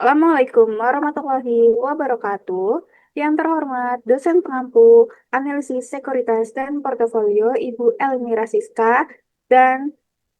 Assalamualaikum warahmatullahi wabarakatuh. Yang terhormat dosen pengampu analisis sekuritas dan portofolio Ibu Elmira Siska dan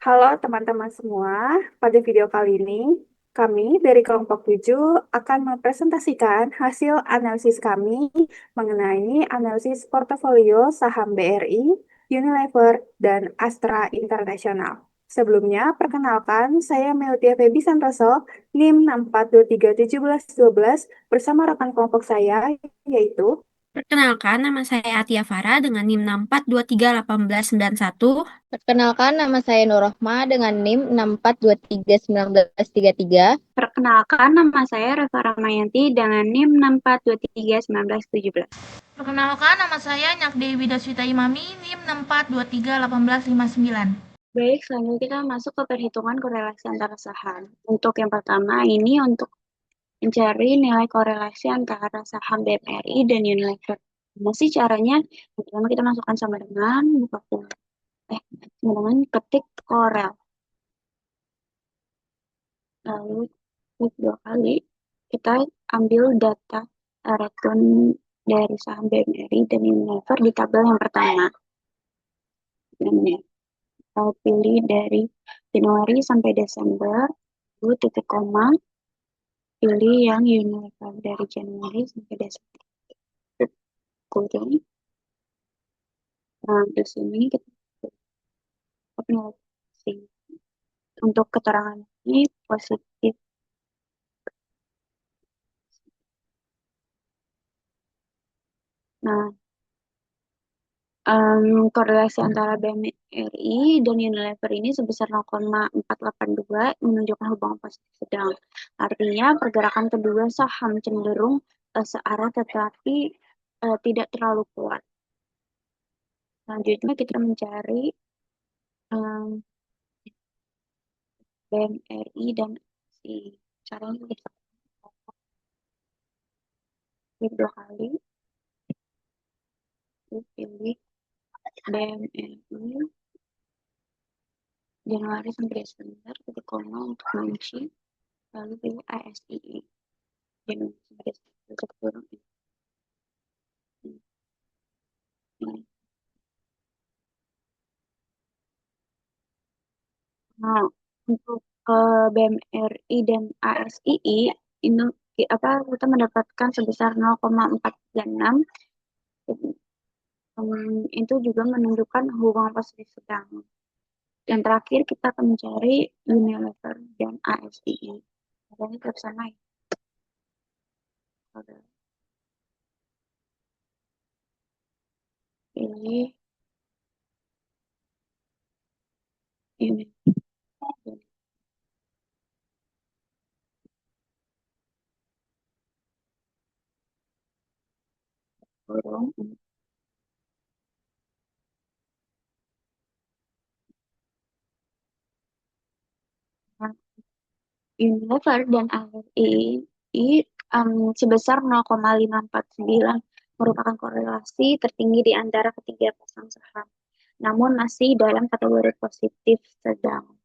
halo teman-teman semua. Pada video kali ini kami dari kelompok 7 akan mempresentasikan hasil analisis kami mengenai analisis portofolio saham BRI, Unilever, dan Astra International. Sebelumnya, perkenalkan, saya Meltia Febi Santoso, NIM 64231712 bersama rekan kelompok saya yaitu Perkenalkan, nama saya Atia Farah dengan NIM 64231891. Perkenalkan, nama saya Nurrohma dengan NIM 64231933. Perkenalkan, nama saya Reva Ramayanti dengan NIM 64231917. Perkenalkan, nama saya Nyak Dewi Daswita Imami, NIM 64231859. Baik, selanjutnya kita masuk ke perhitungan korelasi antara saham. Untuk yang pertama, ini untuk mencari nilai korelasi antara saham BMRI dan Unilever. Nah, sih caranya, pertama kita masukkan sama dengan ketik Corel. Lalu klik 2 kali, kita ambil data return dari saham BMRI dan Unilever di tabel yang pertama. Ini kita pilih dari Januari sampai Desember, lalu titik koma, pilih yang Unilever dari Januari sampai Desember. Kurung. Nah, di sini kita aplikasi. Untuk keterangan ini positif. Nah, korelasi antara BMRI dan Unilever ini sebesar 0,482 menunjukkan hubungan positif sedang. Artinya pergerakan kedua saham cenderung searah tetapi tidak terlalu kuat. Selanjutnya kita mencari BMRI dan si caranya kita klik 2 kali, pilih BMRI Januari sampai Desember, titik koma untuk kunci, lalu pilih ASII Januari sampai Desember, titik kurung. Nah, untuk BMRI dan ASII ini kita mendapatkan sebesar 0,436. Itu juga menunjukkan hubungan positif sedang. Yang terakhir kita akan mencari Unilever dan ASII. Adanya tetap sama ya. Pilih ini. Kurung. Unilever dan ASII sebesar 0,549 merupakan korelasi tertinggi di antara ketiga pasang saham, namun masih dalam kategori positif sedang.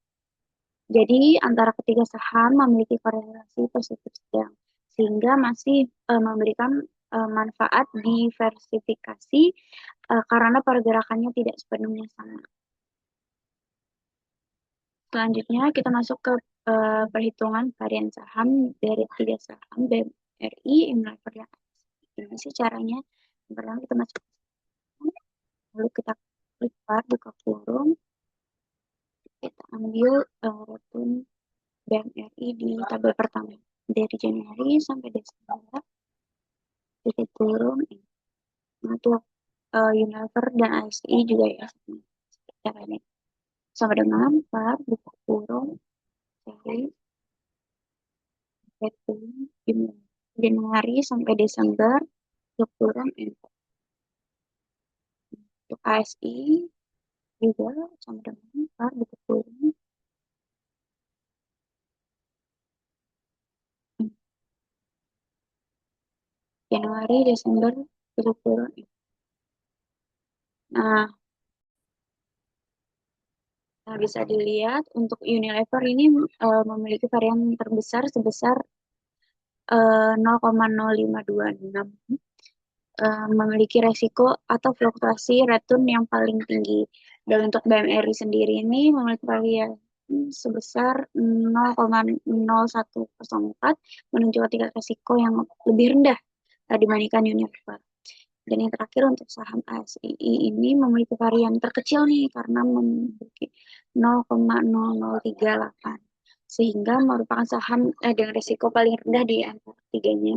Jadi antara ketiga saham memiliki korelasi positif sedang, sehingga masih memberikan manfaat diversifikasi karena pergerakannya tidak sepenuhnya sama. Selanjutnya kita masuk ke perhitungan varian saham dari tiga saham BMRI, Unilever, dan ASI. Ini sih caranya. Yang pertama kita masuk ke saham, lalu kita klik buka kurung, kita ambil return BMRI di tabel pertama dari Januari sampai Desember, titik kurung. Untuk Unilever dan ASI juga ya caranya. Sama dengan buka kurung, cari Januari sampai Desember, kurang untuk ASI juga sama dengan buku kurung Januari Desember buku kurung. Nah, bisa dilihat untuk Unilever ini memiliki varian terbesar sebesar 0,0526 memiliki resiko atau fluktuasi return yang paling tinggi. Dan untuk BMRI sendiri ini memiliki variasi sebesar 0,0104 menunjukkan tingkat resiko yang lebih rendah dibandingkan Unilever. Dan yang terakhir untuk saham ASII ini memiliki varian terkecil nih karena memiliki 0,0038 sehingga merupakan saham dengan risiko paling rendah di antara tiganya.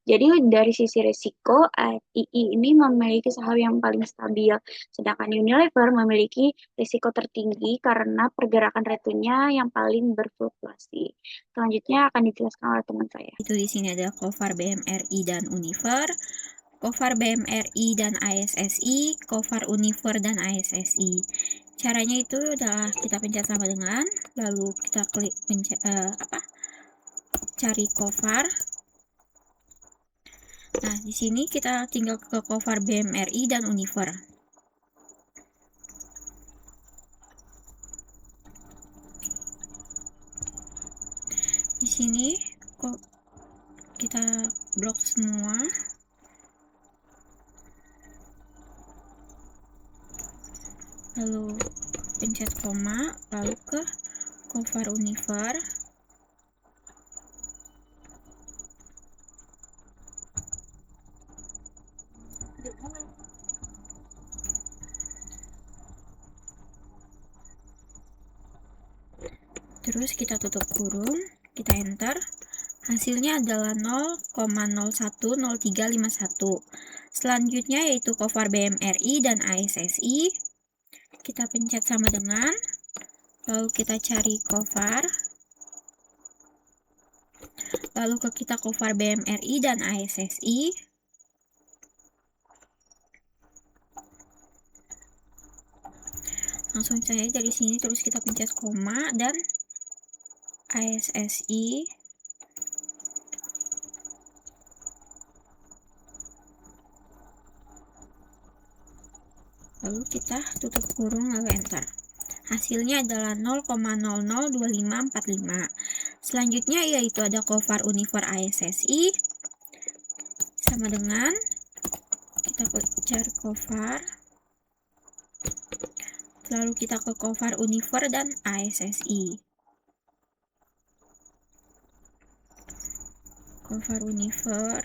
Jadi dari sisi risiko, ASII ini memiliki saham yang paling stabil, sedangkan Unilever memiliki risiko tertinggi karena pergerakan returnnya yang paling berfluktuasi. Selanjutnya akan dijelaskan oleh teman saya. Itu di sini ada Covar BMRI dan Univer, Covar BMRI dan ISSI, Covar Univer dan ISSI. Caranya itu adalah kita pencet sama dengan, lalu kita klik cari Covar. Nah, di sini kita tinggal ke Covar BMRI dan Univer. Di sini kok kita blok semua. Lalu pencet koma, lalu ke Covar Univer. Terus kita tutup kurung, kita enter. Hasilnya adalah 0,010351. Selanjutnya yaitu Covar BMRI dan ISSI. Kita pencet sama dengan, lalu kita cari Covar. Lalu kita Covar BMRI dan ISSI. Langsung saja dari sini terus kita pencet koma dan ISSI. Lalu kita tutup kurung lalu enter. Hasilnya adalah 0,002545. Selanjutnya yaitu ada Covar Univer ISSI. Sama dengan kita cari Covar. Lalu kita ke Covar Univer dan ISSI. Covar Univer,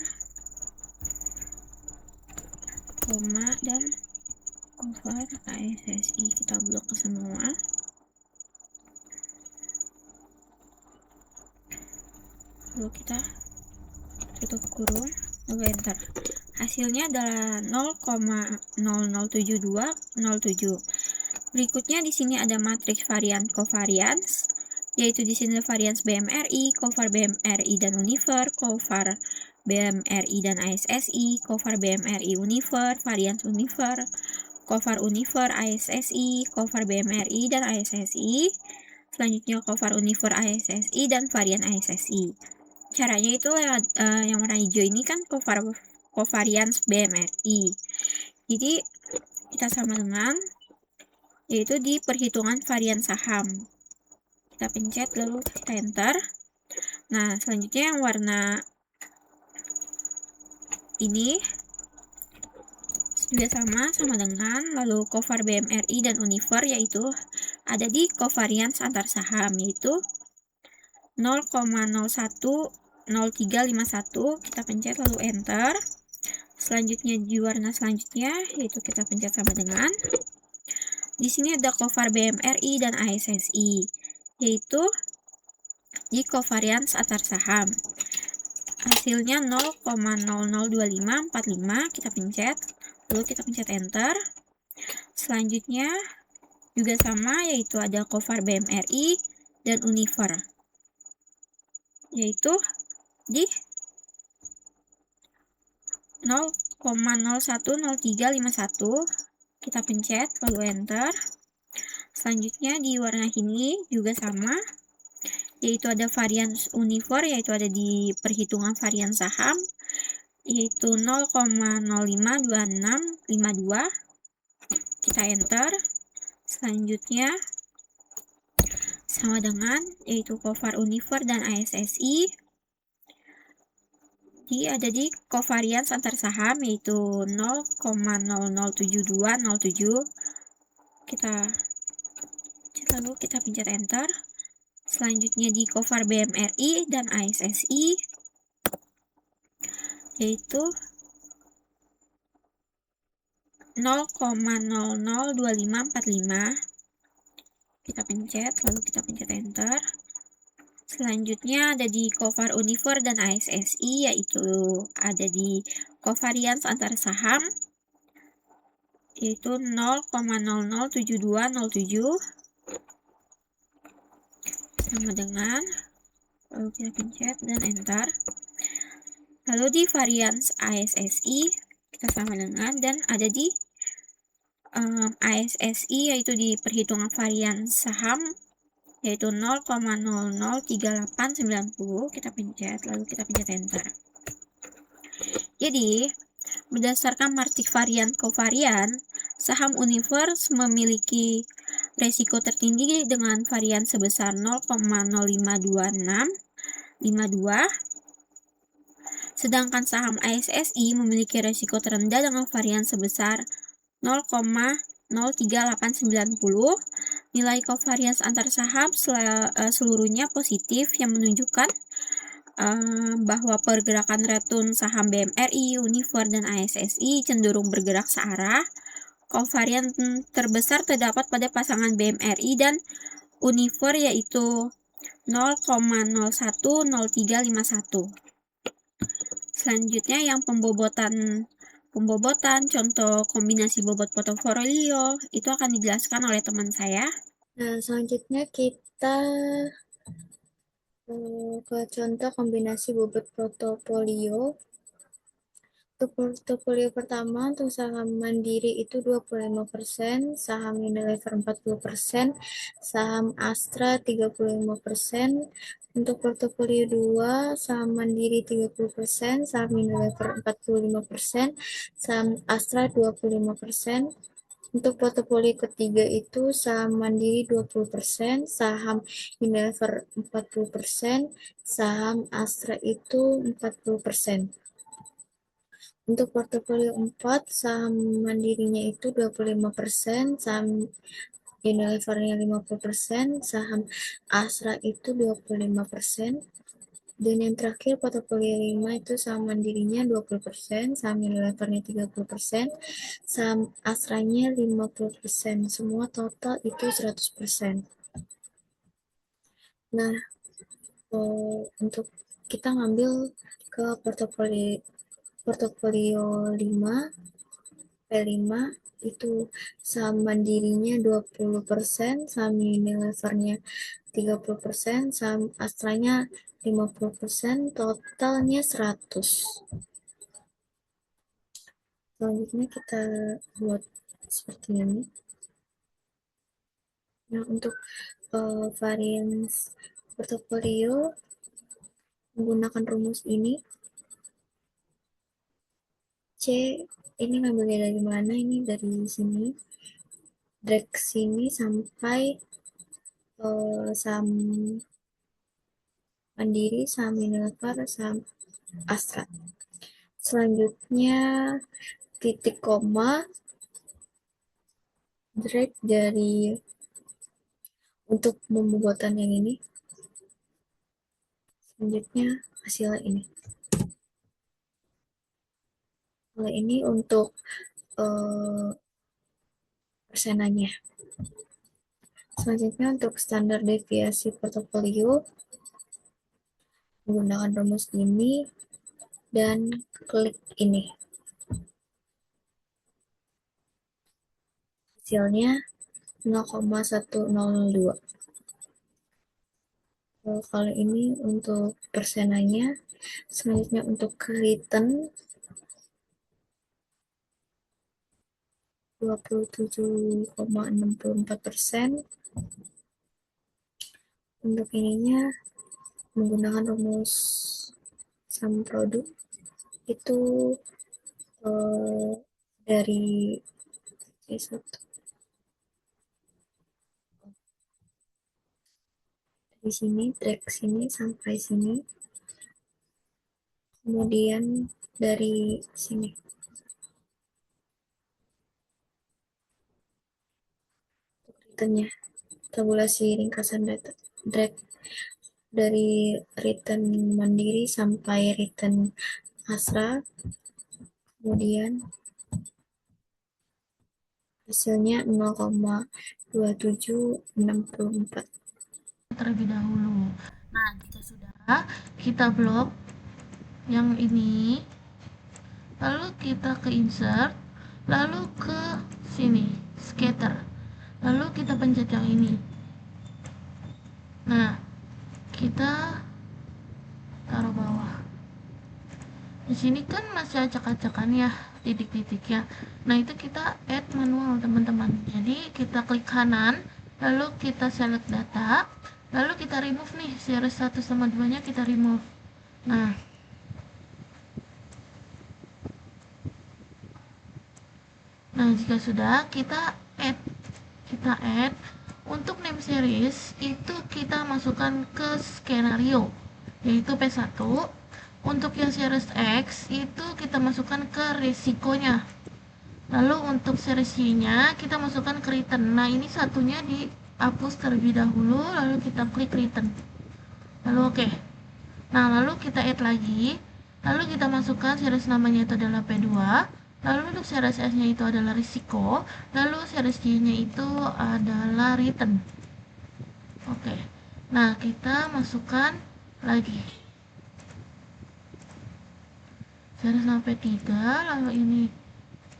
koma dan Covar ISSI. Kita blok ke semua. Lalu kita tutup kurung, lalu enter. Hasilnya adalah 0,007207. Berikutnya di sini ada matriks varian covariance, yaitu di sini varians BMRI, Covar BMRI dan Univer, Covar BMRI dan ISSI, Covar BMRI Univer, varians Univer, Covar Univer ISSI, Covar BMRI dan ISSI. Selanjutnya Covar Univer ISSI dan varian ISSI. Caranya itu yang warna hijau ini kan covariance BMRI. Jadi kita sama dengan, yaitu di perhitungan varian saham. Kita pencet lalu kita enter. Nah, selanjutnya yang warna ini juga sama dengan, lalu Covar BMRI dan Univer yaitu ada di covariance antar saham, yaitu 0,010351. Kita pencet lalu enter. Selanjutnya di warna selanjutnya yaitu kita pencet sama dengan. Di sini ada Covar BMRI dan ISSI, yaitu di covariance antar saham. Hasilnya 0,002545. Kita pencet, lalu kita pencet enter. Selanjutnya juga sama, yaitu ada Covar BMRI dan Univer, yaitu di 0,010351. Kita pencet lalu enter. Selanjutnya di warna ini juga sama, yaitu ada varian Univer, yaitu ada di perhitungan varian saham, yaitu 0,052652. Kita enter. Selanjutnya sama dengan, yaitu Covar Univer dan ISSI. ada di covariance antar saham yaitu 0,007207. Lalu kita pencet enter. Selanjutnya di covar BMRI dan ASSI yaitu 0,002545. Kita pencet, lalu kita pencet enter. Selanjutnya ada di covar Univer dan ASSI yaitu ada di covariance antar saham yaitu 0,007207 sama dengan, lalu kita pencet dan enter. Lalu di variance ASSI kita sama dengan dan ada di ASSI yaitu di perhitungan varian saham yaitu 0,003890. Kita pencet, lalu kita pencet enter. Jadi berdasarkan matriks varian kovarian, saham Universe memiliki resiko tertinggi dengan varian sebesar 0,05652, sedangkan saham ASSI memiliki resiko terendah dengan varian sebesar 0,03890. Nilai covariance antar saham seluruhnya positif yang menunjukkan bahwa pergerakan return saham BMRI, Univer, dan ASSI cenderung bergerak searah. Covarian terbesar terdapat pada pasangan BMRI dan Univer yaitu 0,010351. Selanjutnya yang pembobotan contoh kombinasi bobot portofolio itu akan dijelaskan oleh teman saya. Nah, selanjutnya kita ke contoh kombinasi bobot portofolio. Untuk portofolio pertama, untuk saham Mandiri itu 25%, saham Unilever 40%, saham Astra 35%. Untuk portofolio 2, saham Mandiri 30%, saham Unilever 45%, saham Astra 25%. Untuk portofolio ketiga itu saham Mandiri 20%, saham Unilever 40%, saham Astra itu 40%. Untuk portofolio 4, saham Mandirinya itu 25%, saham Unilevernya 50%, saham Astra itu 25%. Dan yang terakhir portofolio 5 itu saham Mandirinya 20%, saham Unilevernya 30%, saham Astranya 50%. Semua total itu 100%. Nah, untuk kita ngambil ke portofolio 5, P5 itu saham Mandirinya 20%, saham Unilevernya 30%, saham Astranya 50%, totalnya 100. Selanjutnya kita buat seperti ini. Nah, untuk varians portofolio menggunakan rumus ini, C ini ngambilnya dari mana? Ini dari sini, drag sini sampai saham Mandiri, saham Unilever, saham Astra. Selanjutnya titik koma, drag dari untuk pembuatan yang ini. Selanjutnya hasilnya ini. Kalau ini untuk persenannya. Selanjutnya untuk standar deviasi portofolio menggunakan rumus ini dan klik ini. Hasilnya 0,102. Kalau ini untuk persenannya. Selanjutnya untuk return 27,64%. Untuk ininya menggunakan rumus sum produk itu dari C1 dari sini, drag sini sampai sini, Kemudian dari sini returnnya, tabulasi ringkasan data drag dari return mandiri sampai return Asra, kemudian hasilnya 0,2764 terlebih dahulu. Nah, jika sudah, kita blok yang ini, lalu kita ke insert, lalu ke sini, scatter, lalu kita pencet yang ini. Nah, kita taruh bawah. Di sini kan masih acak-acakan ya, titik-titiknya. Nah, itu kita add manual, teman-teman. Jadi, kita klik kanan, lalu kita select data, lalu kita remove nih, series 1 sama 2-nya kita remove. Nah, jika sudah, kita add untuk name series itu kita masukkan ke skenario, yaitu P1. Untuk yang series X itu kita masukkan ke resikonya. Lalu untuk series Y-nya kita masukkan ke return. Nah, ini satunya dihapus terlebih dahulu, lalu kita klik return. Lalu oke. Nah, lalu kita add lagi. Lalu kita masukkan series namanya itu adalah P2. Lalu untuk series S-nya itu adalah risiko. Lalu series Y-nya itu adalah return. Oke. Nah, kita masukkan lagi. Series sampai 3, lalu ini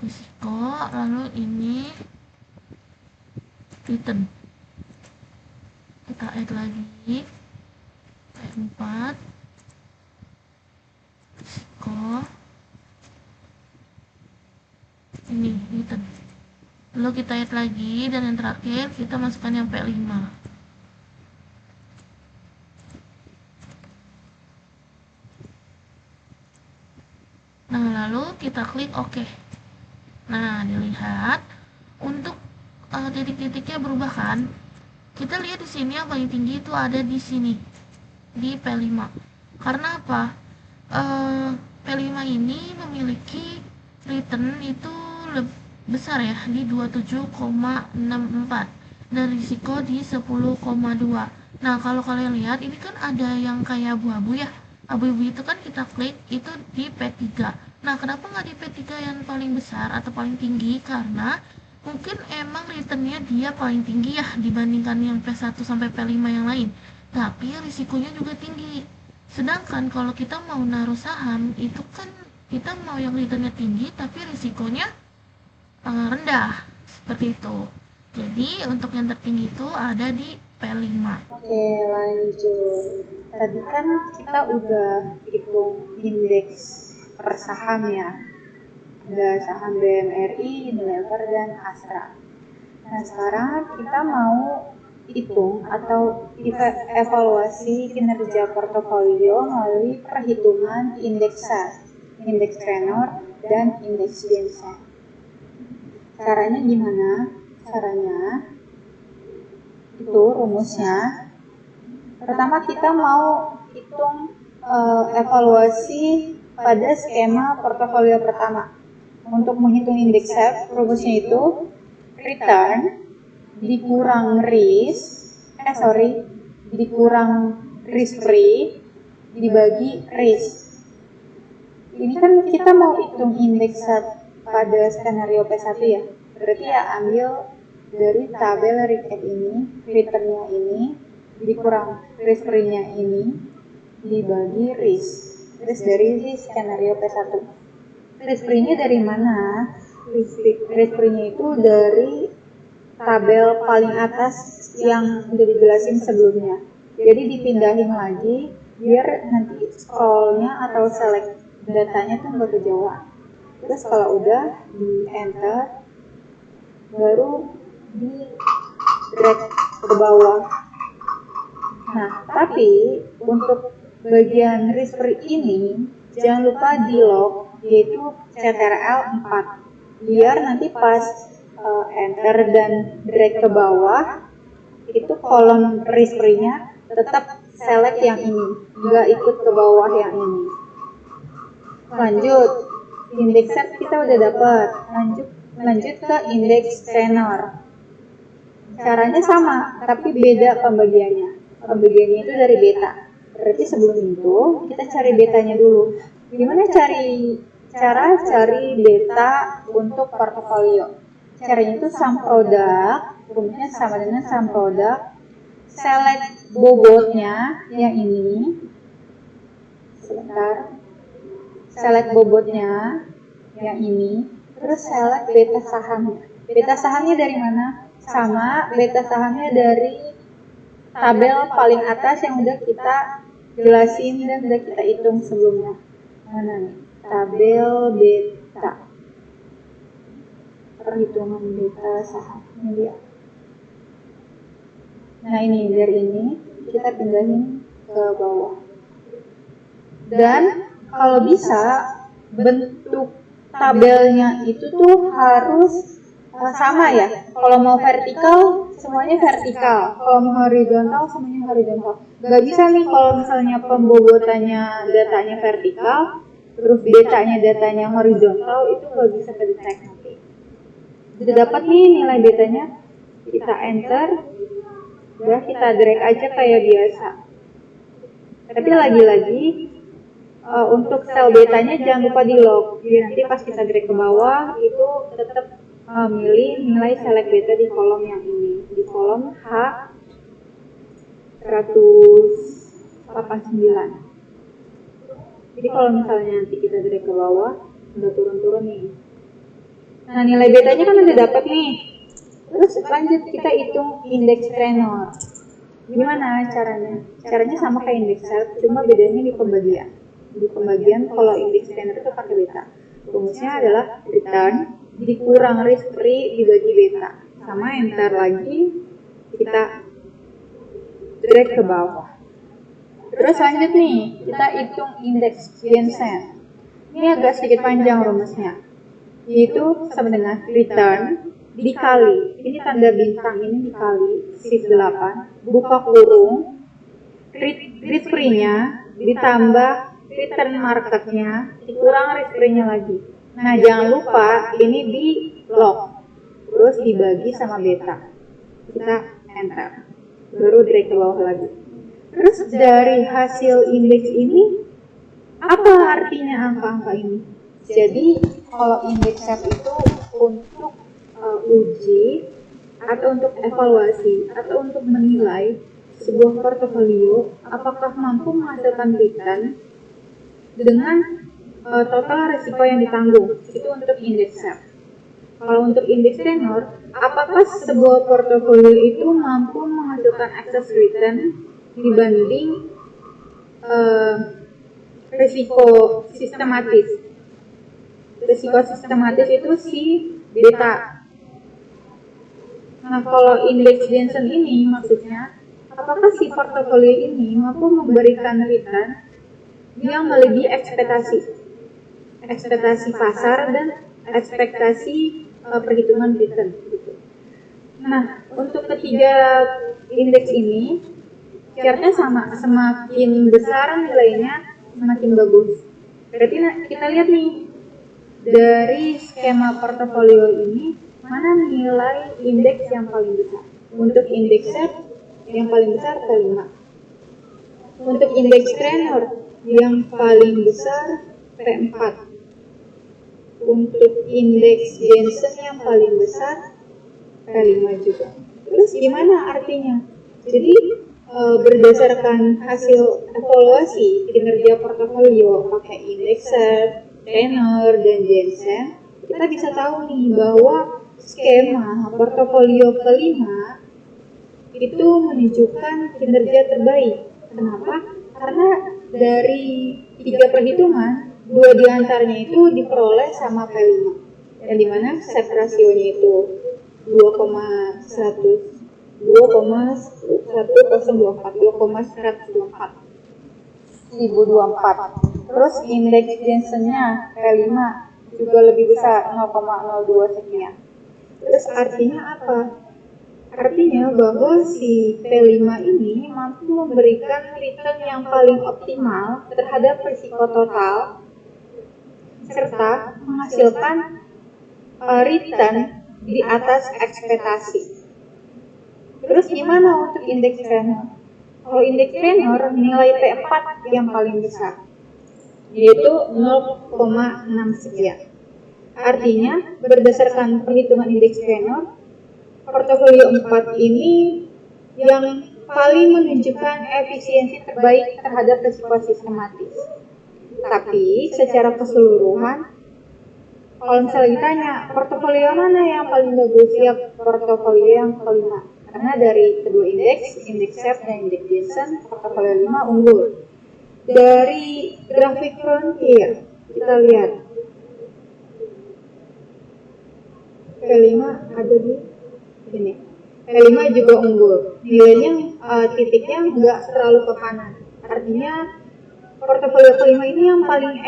risiko, lalu ini return. Kita add lagi P4, risiko, ini return. Lalu kita add lagi, dan yang terakhir kita masukkan yang P5. Nah, lalu kita klik OK. Nah, dilihat untuk titik-titiknya berubah kan? Kita lihat di sini yang paling tinggi itu ada di sini, di P5. Karena apa? P5 ini memiliki return itu besar ya, di 27,64 dan risiko di 10,2. Nah, kalau kalian lihat ini kan ada yang kayak abu-abu ya. Abu-abu itu kan kita klik itu di P3. Nah, kenapa nggak di P3 yang paling besar atau paling tinggi? Karena mungkin emang returnnya dia paling tinggi ya dibandingkan yang P1 sampai P5 yang lain. Tapi risikonya juga tinggi. Sedangkan kalau kita mau naruh saham, itu kan kita mau yang returnnya tinggi tapi risikonya rendah. Seperti itu. Jadi untuk yang tertinggi itu ada di P5. Oke, lanjut. Tadi kan kita udah hitung indeks per saham ya. Ada saham BMRI, Unilever, dan Astra. Nah, sekarang kita mau hitung atau evaluasi kinerja portofolio melalui perhitungan indeks SAR, indeks tenor, dan indeks Jensen. Caranya gimana? Caranya itu rumusnya. Pertama kita mau hitung evaluasi pada skema portofolio pertama. Untuk menghitung indeks SAR, rumusnya itu return dikurang dikurang risk free dibagi risk. Ini kan kita mau hitung indeks SAR pada skenario P1 ya. Berarti ya ambil dari tabel recap ini, returnnya ini dikurang risk free-nya ini dibagi risk dari skenario P1. Risk free-nya dari mana? Risk free-nya itu dari tabel paling atas yang udah dijelasin sebelumnya. Jadi dipindahin lagi biar nanti scroll-nya atau select datanya tuh nggak kejauhan. Terus kalau udah di enter, baru di drag ke bawah. Nah, tapi untuk bagian risk free ini jangan lupa di lock, yaitu CTRL 4, biar nanti pas enter dan drag ke bawah itu kolom risk free-nya tetap select yang ini, nggak ikut ke bawah yang ini. Lanjut, indeks set kita udah dapat. Lanjut ke indeks tenor. Caranya sama, tapi beda pembagiannya. Pembagiannya itu dari beta. Berarti sebelum itu kita cari betanya dulu. Gimana cara cari beta untuk portofolio? Caranya itu sum product, rumusnya sama dengan sum product. Select bobotnya yang ini. Sebentar. Select bobotnya yang ini. Terus select beta sahamnya. Beta sahamnya dari mana? Sama, beta sahamnya dari tabel paling atas yang udah kita jelasin dan udah kita hitung sebelumnya. Mana nih? Tabel beta. Perhitungan beta saham. Ini dia. Nah ini, dari ini kita pindahin ke bawah. Dan kalau bisa bentuk tabelnya itu tuh harus sama ya. Kalau mau vertikal semuanya vertikal, kalau mau horizontal semuanya horizontal. Gak bisa nih kalau misalnya pembobotannya datanya vertikal, terus datanya horizontal, itu gak bisa kedetek nanti. Sudah dapat nih nilai betanya, kita enter, udah kita drag aja kayak biasa. Tapi lagi-lagi untuk sel betanya jangan lupa di lock. Jadi nanti pas kita drag ke bawah itu tetap milih nilai select beta di kolom yang ini, di kolom H189. Jadi kalau misalnya nanti kita drag ke bawah, udah turun-turun nih. Nah nilai betanya kan udah dapat nih. Terus lanjut kita hitung indeks tenor. Gimana caranya? Caranya sama kayak indeks set, cuma bedanya di pembagian. Di pembagian kalau indeks tenor itu pakai beta. Rumusnya adalah return dikurang risk free dibagi beta. Sama enter lagi, kita drag ke bawah. Terus lanjut nih, kita hitung indeks Jensen. Ini agak sedikit panjang rumusnya. Yaitu sama dengan return dikali, ini tanda bintang ini dikali shift 8, buka kurung, risk free-nya ditambah return marketnya dikurang risk free-nya lagi. Nah jangan lupa ini di lock, terus dibagi sama beta. Kita enter, baru drag ke bawah lagi. Terus dari hasil indeks ini, apa artinya angka-angka ini? Jadi kalau indeks set itu untuk uji atau untuk evaluasi atau untuk menilai sebuah portofolio apakah mampu menghasilkan return dengan total risiko yang ditanggung. Itu untuk indeks set. Kalau untuk indeks tenor, apakah sebuah portofolio itu mampu menghasilkan excess return dibanding risiko sistematis. Risiko sistematis itu si beta. Nah, kalau indeks Jensen ini maksudnya, apakah si portofolio ini mampu memberikan return yang melebihi ekspektasi pasar dan ekspektasi perhitungan return. Nah, untuk ketiga indeks ini, syaratnya sama, semakin besar nilainya semakin bagus. Berarti kita lihat nih dari skema portofolio ini. Mana nilai indeks yang paling besar? Untuk indeks set yang paling besar P5. Untuk indeks tenor yang paling besar P4. Untuk indeks Jensen yang paling besar P5 juga. Terus gimana artinya? Jadi berdasarkan hasil evaluasi kinerja portofolio pakai indeks set, tenor, dan Jensen, kita bisa tahu nih bahwa skema portofolio kelima itu menunjukkan kinerja terbaik. Kenapa? Karena dari 3 perhitungan, 2 diantaranya itu diperoleh sama P5. Yang dimana set rasionya itu 2,124. Terus indeks Jensennya P5 juga lebih besar 0,02 sekian. Terus artinya apa? Artinya bahwa si P5 ini mampu memberikan return yang paling optimal terhadap risiko total serta menghasilkan return di atas ekspektasi. Terus gimana untuk indeks tenor? Kalau indeks tenor nilai T4 yang paling besar, yaitu 0,6 sekian. Artinya, berdasarkan perhitungan indeks tenor, portofolio 4 ini yang paling menunjukkan efisiensi terbaik terhadap risiko sistematis. Tapi, secara keseluruhan, kalau misalnya ditanya, portofolio mana yang paling bagus? Ya, portofolio yang kelima. Karena dari kedua indeks, indeks SEP dan indeks Gini, portofolio 5 unggul. Dari grafik frontier, kita lihat P5 ada di sini. P5 juga unggul. Nilainya titiknya nggak terlalu ke kanan. Artinya portofolio kelima ini yang paling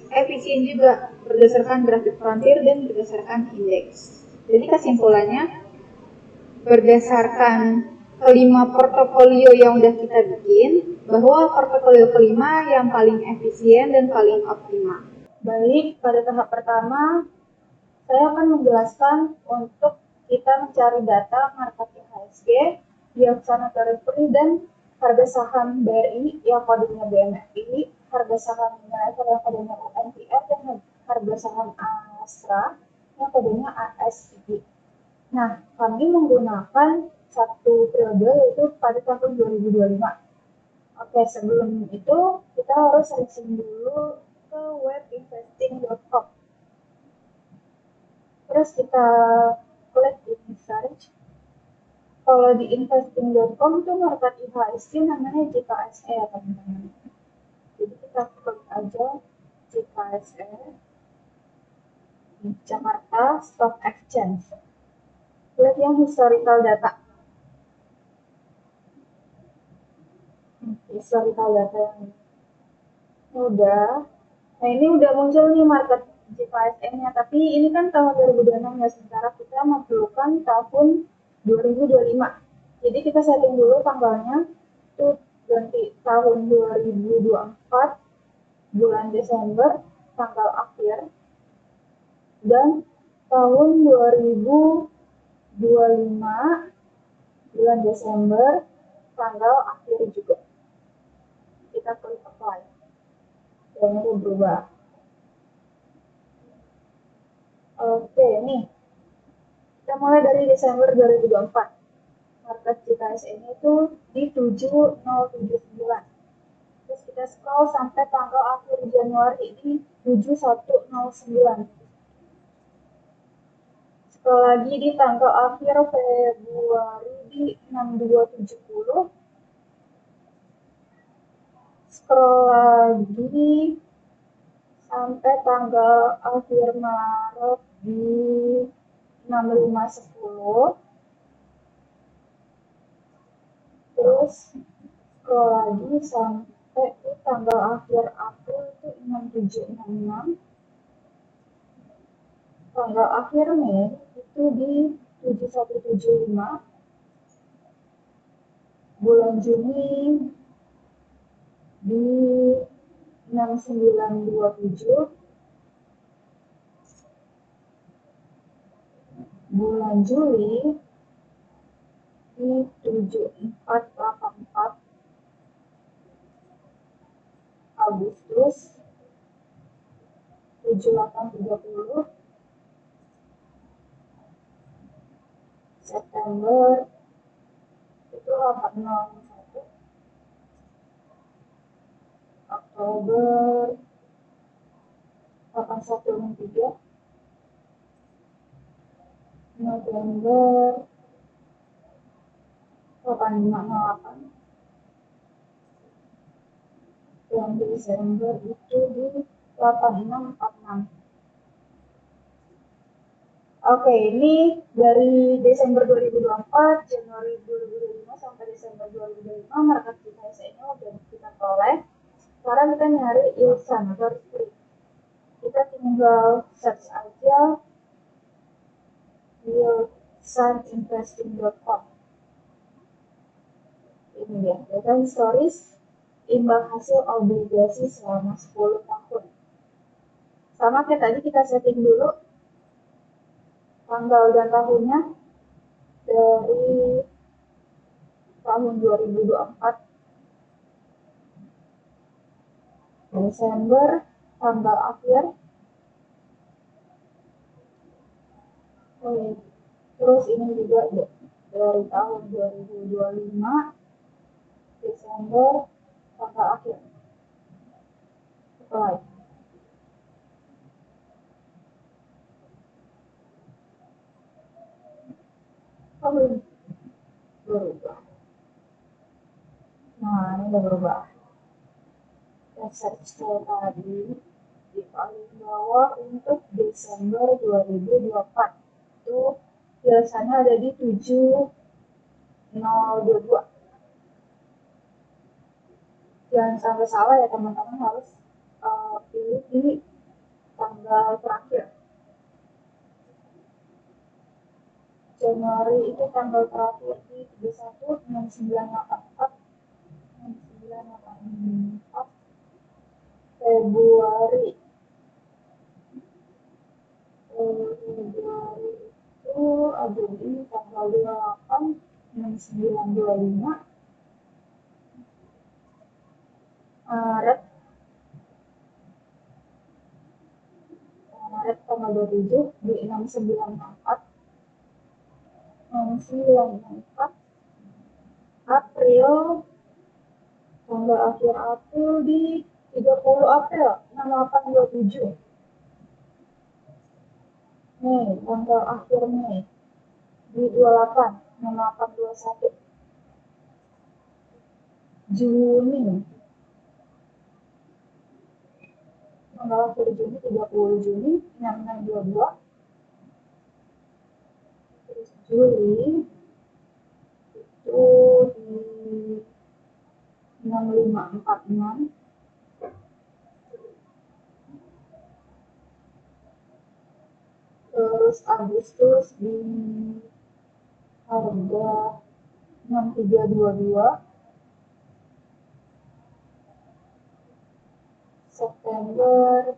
efisien juga berdasarkan grafik frontier dan berdasarkan indeks. Jadi kesimpulannya, berdasarkan kelima portofolio yang udah kita bikin, bahwa portofolio kelima yang paling efisien dan paling optimal. Baik, pada tahap pertama, saya akan menjelaskan untuk kita mencari data market IHSG, yield sanatory dan harga saham BRI yang kodenya BMRI, harga saham Unilever yang kodenya UNTR, dan harga saham Astra yang kodenya ASI. Nah, kami menggunakan satu periode yaitu pada tahun 2025. Oke, sebelum itu kita harus searching dulu ke webinvesting.com. Terus kita klik ini search. Kalau di investing.com itu market IHSG namanya JKSE ya teman-teman. Jadi kita klik aja JKSE, Jakarta Stock Exchange. Lihat yang historical data. Historical data yang udah. Nah ini udah muncul nih market JKSE-nya, tapi ini kan tahun 2026 ya, sementara kita memerlukan tahun 2025. Jadi kita setting dulu tanggalnya, itu ganti tahun 2024, bulan Desember, tanggal akhir, dan tahun 2025, bulan Desember, tanggal akhir juga. Kita klik apply. Dan itu berubah. Oke, nih. Kita mulai dari Desember 2024. Market JKSE ini itu di 7079. Terus kita scroll sampai tanggal akhir Januari ini 7109. Scroll lagi di tanggal akhir Februari di 6270. Scroll lagi sampai tanggal akhir Maret di 6510. Terus scroll lagi sampai di tanggal akhir April itu 6766. Tanggal akhir Mei itu di 7175. Bulan Juni di 6927. Bulan Juli di 7484. Agustus 7830. September itu 801. Oktober 8163. November 8508. Dan Desember itu di 8646. Oke, ini dari Desember 2024, Januari 2025 sampai Desember 2025 market JKSE-nya udah kita peroleh. Sekarang kita nyari yield sanatory. Kita tinggal search aja yieldsuninvesting.com. Ini dia, data historis imbal hasil obligasi selama 10 tahun. Sama kayak tadi kita setting dulu tanggal dan tahunnya dari tahun 2024 Desember tanggal akhir. Terus ini juga dari tahun 2025 Desember tanggal akhir. Apply. Berubah. Nah, ini udah berubah. Search tadi di paling bawah untuk Desember 2024 itu biasanya ada di 7022. Jangan sampai salah ya teman-teman, harus pilih di tanggal terakhir. Januari itu tanggal terakhir di 316984. Februari itu ada di tanggal 286925. Maret tanggal 27 di 6964. April tanggal akhir April di 30 April 6827. Mei tanggal akhir Mei di 28 6821. Juni tanggal akhir Juni 30 Juni 6622. Terus Juli itu di 6546. Terus Agustus di harga 6322. September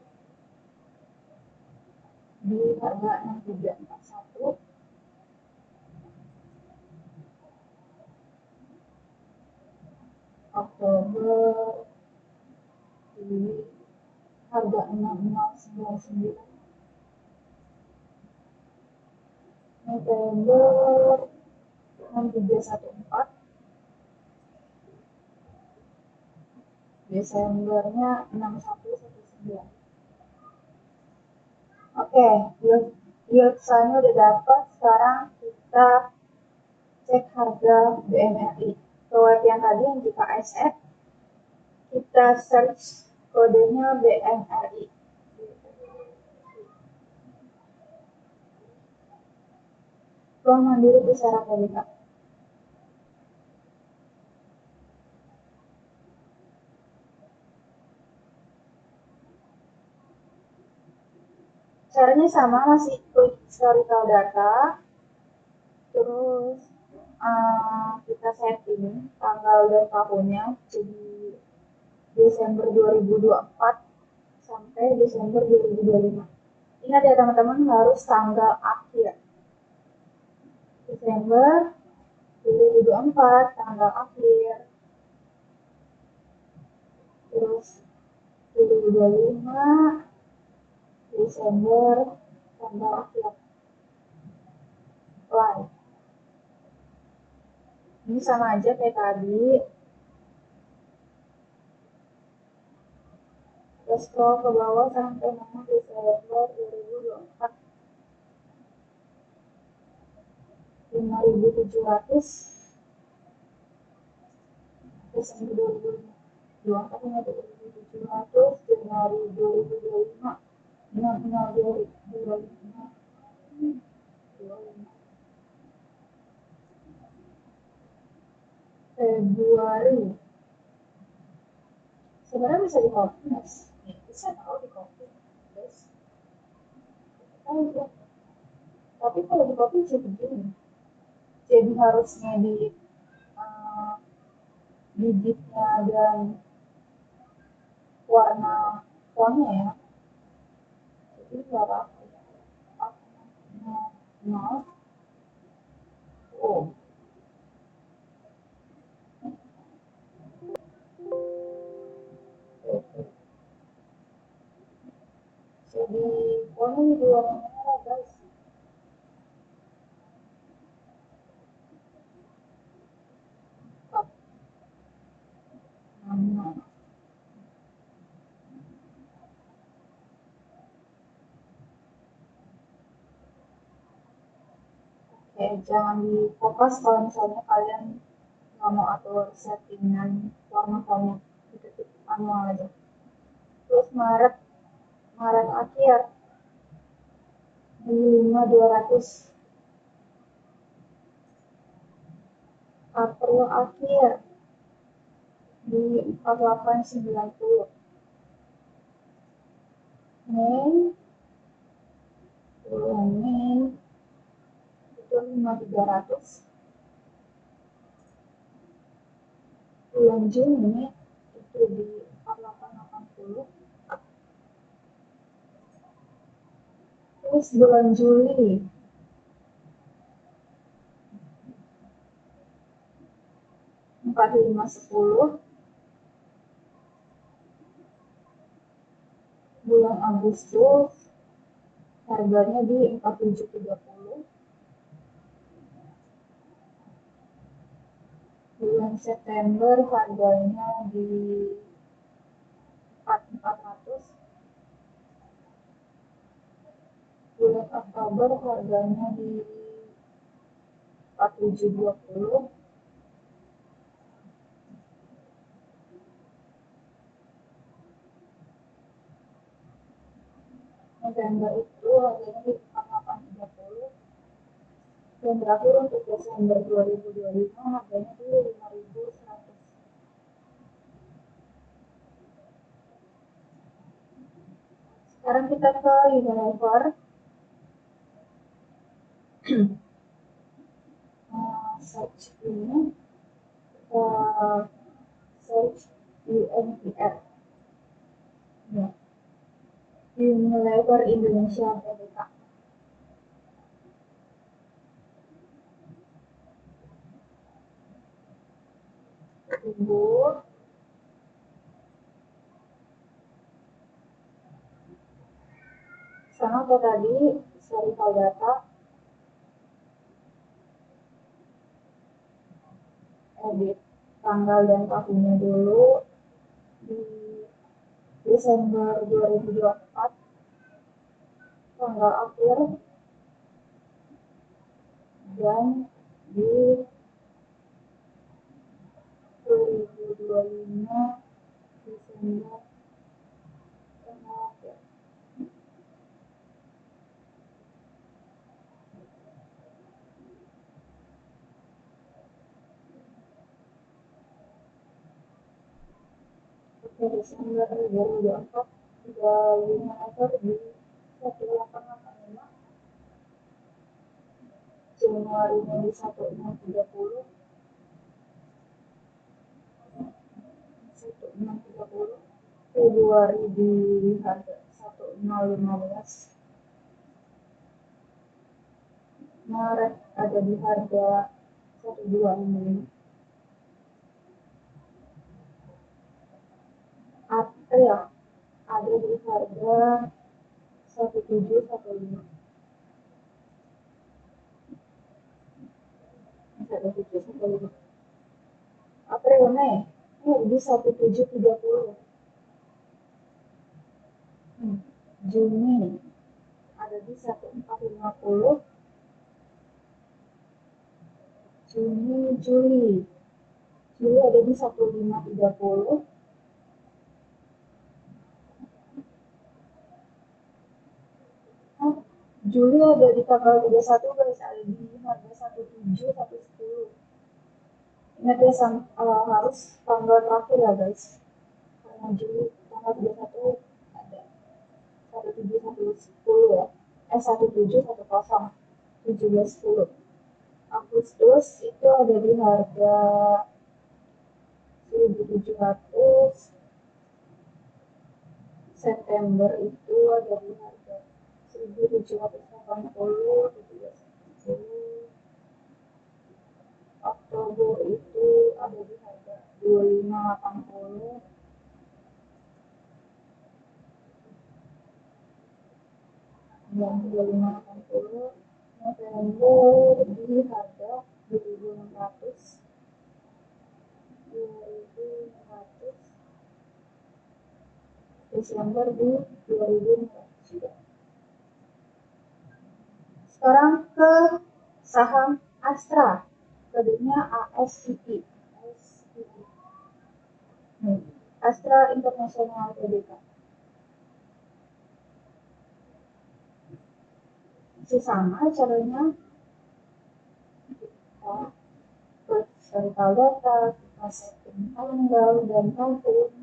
di harga 6341. Oktober di harga 6099. November 6314. Desembernya 6119. Oke, yield-nya udah dapat. Sekarang kita cek harga BMRI. Ke web yang tadi yang di KSF, kita search kodenya BMRI. Bank Mandiri Pusara Tbk. Caranya sama, masih klik historical data, terus kita setting tanggal dan tahunnya jadi Desember 2024 sampai Desember 2025. Ingat ya teman-teman, harus tanggal akhir. Desember 2024 tanggal akhir. Terus 2025 Desember tanggal akhir. Live. Ini sama aja kayak tadi. Kita scroll ke bawah sampai nomor Desember 2024. 5.700. Desember 2024 5.700. Januari 2025 5.025. Februari sebenarnya bisa di copy, mas. Bisa tahu di copy, guys. Tapi kalau di copy bisa begini, jadi harus ngedit digitnya dan warna fontnya ya. Ini berapa? 0. Oh. Jadi warna di warna merah guys. Oke, jangan di focus kalau misalnya kalian nggak mau atur settingan warna fontnya, diketik manual aja. Terus Maret akhir di 5200, April akhir di 4890, bulan Mei itu 5300, bulan Juni itu di 4880, terus bulan Juli 4510, bulan Agustus harganya di 4730, bulan September harganya di 4400, bulan Oktober harganya di 4720, November itu harganya di 4830, dan terakhir untuk Desember 2025 harganya di 5100. Sekarang kita ke Unilever. Search ini search UNPR ya. Unilever Indonesia Tbk. Tunggu. Sama kayak tadi, historical data, edit tanggal dan tahunnya dulu di Desember 2024, tanggal akhir, dan di 2025 Desember tanggal akhir. Oke, Desember 2024 udah Unilever di 1885, Januari di 1630, 1630, Februari di harga 1015, Maret ada di harga 1265, April ada di harga 1715, 1715. April Mei di 1730. Juni ada di 1450, Juli ada di 1530, Juli ada di tanggal 31 guys, ada di harga 1710. Ingat ya, harus tanggal terakhir ya guys, karena Juli tanggal 31 ada 1710 ya, 1710, 1710. Agustus itu ada di harga 1700, September itu ada di harga 1780, 1780. Oktober itu ada di harga 2580. Dan 2580. November di harga 2600. 2600. Desember di 2500 juga. Sekarang ke saham Astra, kodenya ASCI. Astra International Tbk. Masih sama caranya, kita historical data, kita setting tanggal dan tahun.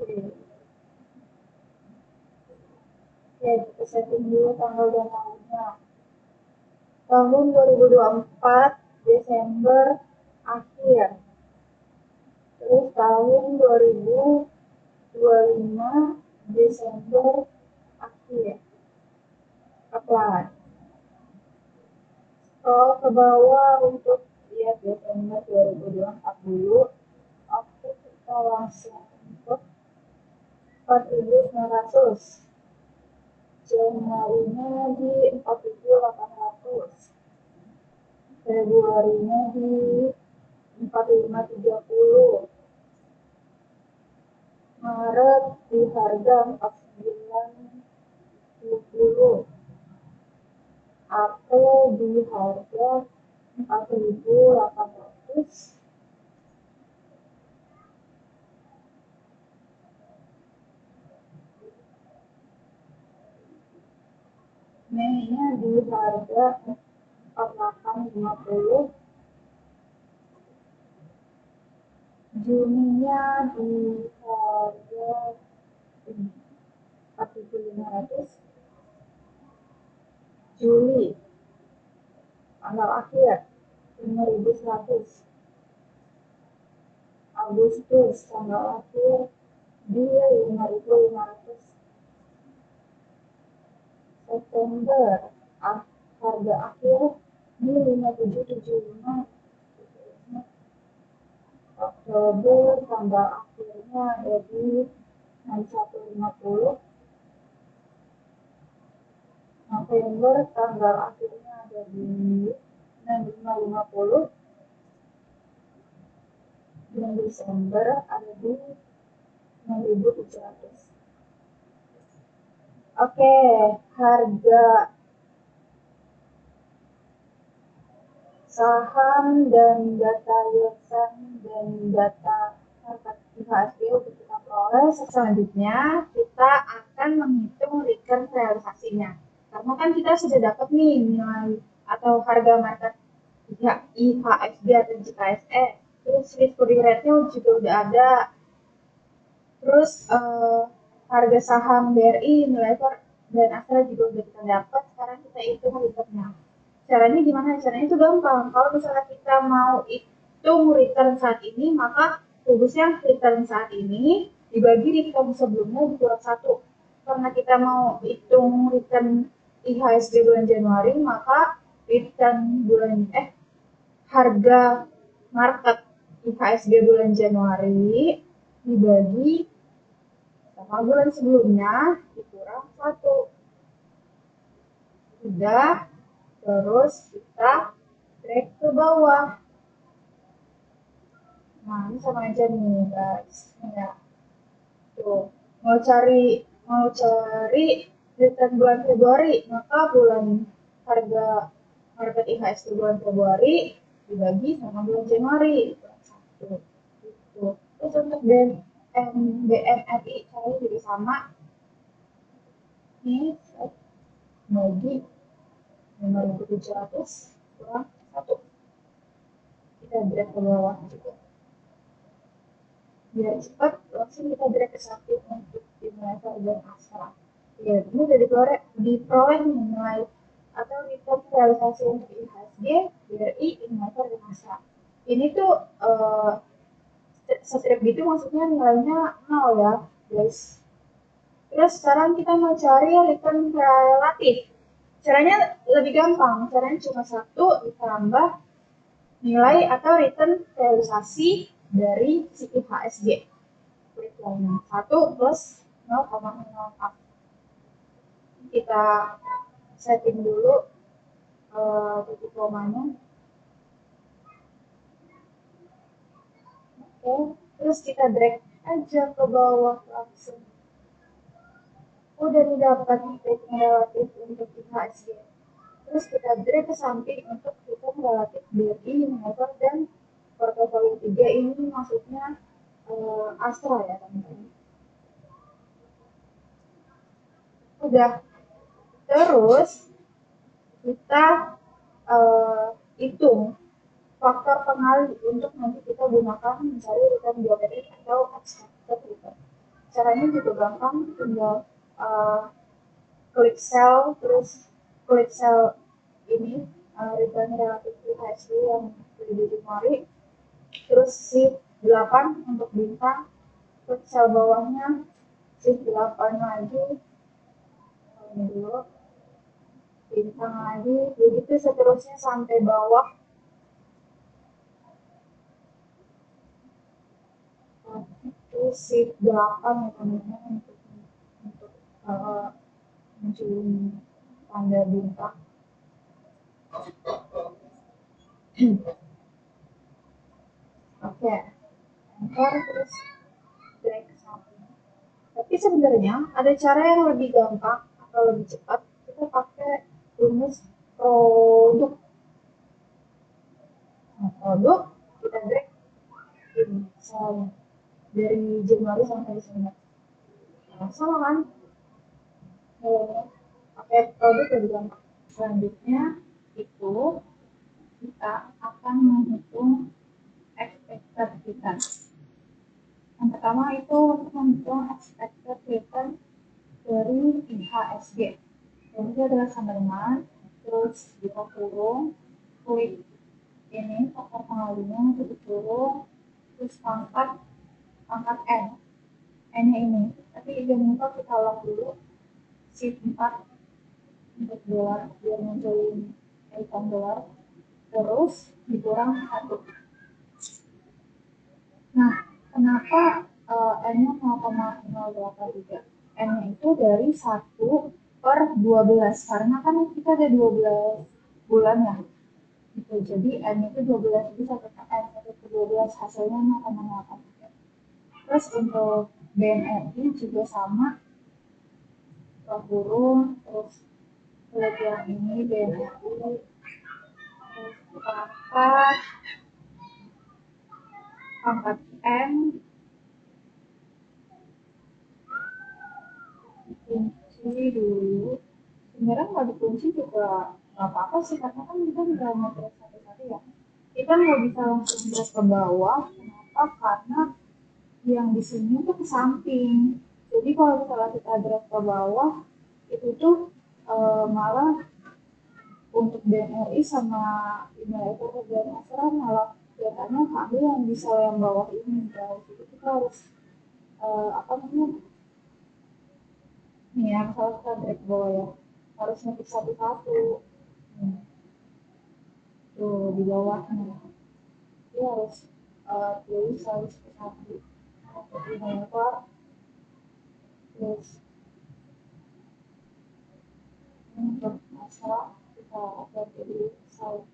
Oke, kita setting dulu tanggal dan tahunnya. Tahun 2024 Desember akhir. Terus tahun 2025 Desember akhir. Apply. Scroll ke bawah untuk lihat Desember 2024 dulu. Oke, kita langsung untuk 4.900. Januarinya di 4.800. Februarinya di 4530. Maret di harga 4920. April di harga 4.800. Mei-nya di harga 4850. Juninya di harga 4.500. Juli tanggal akhir 5.100. Agustus tanggal akhir di 5.500. September harga akhir di 5.775. Oktober tanggal akhirnya ada di 6150. November tanggal akhirnya ada di 6550. Dan Desember ada di 6.700. Oke, harga saham dan data yayasan dan data market IHSG untuk kita peroleh. Selanjutnya kita akan menghitung return realisasinya. Karena kan kita sudah dapat nih nilai atau harga market IHSG atau JKSE. Terus risk free rate-nya juga udah ada. Terus harga saham BRI, Unilever, dan Astra juga udah kita dapat. Sekarang kita hitung returnnya. Caranya gimana? Caranya itu gampang. Kalau misalnya kita mau hitung return saat ini, maka rumusnya return saat ini dibagi return sebelumnya dikurang 1. Karena kita mau hitung return IHSG bulan Januari, maka return harga market IHSG bulan Januari dibagi sama bulan sebelumnya dikurang 1. Sudah, terus kita drag ke bawah. Nah, ini sama aja nih guys. Ya. Tuh, mau cari return bulan Februari, maka harga market IHSG bulan Februari dibagi sama bulan Januari. 1. Gitu. Terus untuk BMRI caranya juga sama. Ini bagi 5.700 kurang 1. Kita drag ke bawah juga. Biar cepat, langsung kita drag ke samping untuk Unilever dan Astra. Ya, ini udah diperoleh nilai atau return realisasi untuk IHSG, BRI, Unilever, dan Astra. Ini tuh sestrip gitu maksudnya nilainya 0 ya. guys. Terus sekarang kita mau cari return relatif. Caranya lebih gampang, caranya cuma 1 ditambah nilai atau return realisasi dari si IHSG. Klik lagi 1 plus 0,04. Kita setting dulu titik komanya. Oke, terus kita drag aja ke bawah langsung. Udah didapat rating relatif untuk IHSG. Terus kita drag ke samping untuk return relatif BRI, Unilever, dan portofolio 3 ini maksudnya Astra ya teman-teman. Udah. Terus kita hitung faktor pengali untuk nanti kita gunakan mencari return biometrik atau expected return. Caranya juga gampang, tinggal klik cell, terus klik cell ini return relatif IHSG yang sudah dimari, terus shift 8 untuk bintang, klik cell bawahnya, shift 8 lagi, ini dulu, bintang lagi, begitu seterusnya sampai bawah. Itu shift 8 ya teman-teman untuk munculin tanda bintang. Oke, enter terus drag ke samping. Tapi sebenarnya ada cara yang lebih gampang atau lebih cepat. Kita pakai rumus produk. Nah, produk kita drag ini misalnya dari Januari sampai Desember. Nah, sama kan? Pakai produk lebih gampang. Selanjutnya itu kita akan menghitung expected return. Yang pertama itu untuk menghitung expected return dari IHSG. Yang itu adalah sama dengan, terus kita kurung, klik ini faktor pengalinya, tutup kurung, terus pangkat N. N-nya ini. Tapi jangan lupa kita lock dulu, shift 4 untuk dolar, biar munculin icon dolar. Terus dikurang 1. Nah, kenapa N-nya 0,083? N-nya itu dari 1/12, karena kan kita ada 12 bulan ya. Gitu. Jadi N itu 12, jadi 1/12 hasilnya 0,083. Terus untuk BMRI juga sama, kurung, terus klik yang ini BMRI, terus angkat N, kunci dulu. Sebenarnya nggak dikunci juga nggak apa-apa sih, karena kan kita nggak mau terus satu-satu ya. Kita nggak bisa langsung drag ke bawah. Kenapa? Karena yang di sini tuh ke samping. Jadi kalau misalnya kita drag ke bawah, itu tuh malah untuk BNRI sama Unilever dan Astra malah kelihatannya ambil yang di sel yang bawah ini. Guys. Jadi kita harus apa namanya? Nih ya, misalnya kita drag ke bawah ya, harus ngetik satu-satu. Tuh di bawahnya. Jadi harus pilih satu-satu. Unilever, terus untuk masalah kita ganti di slide.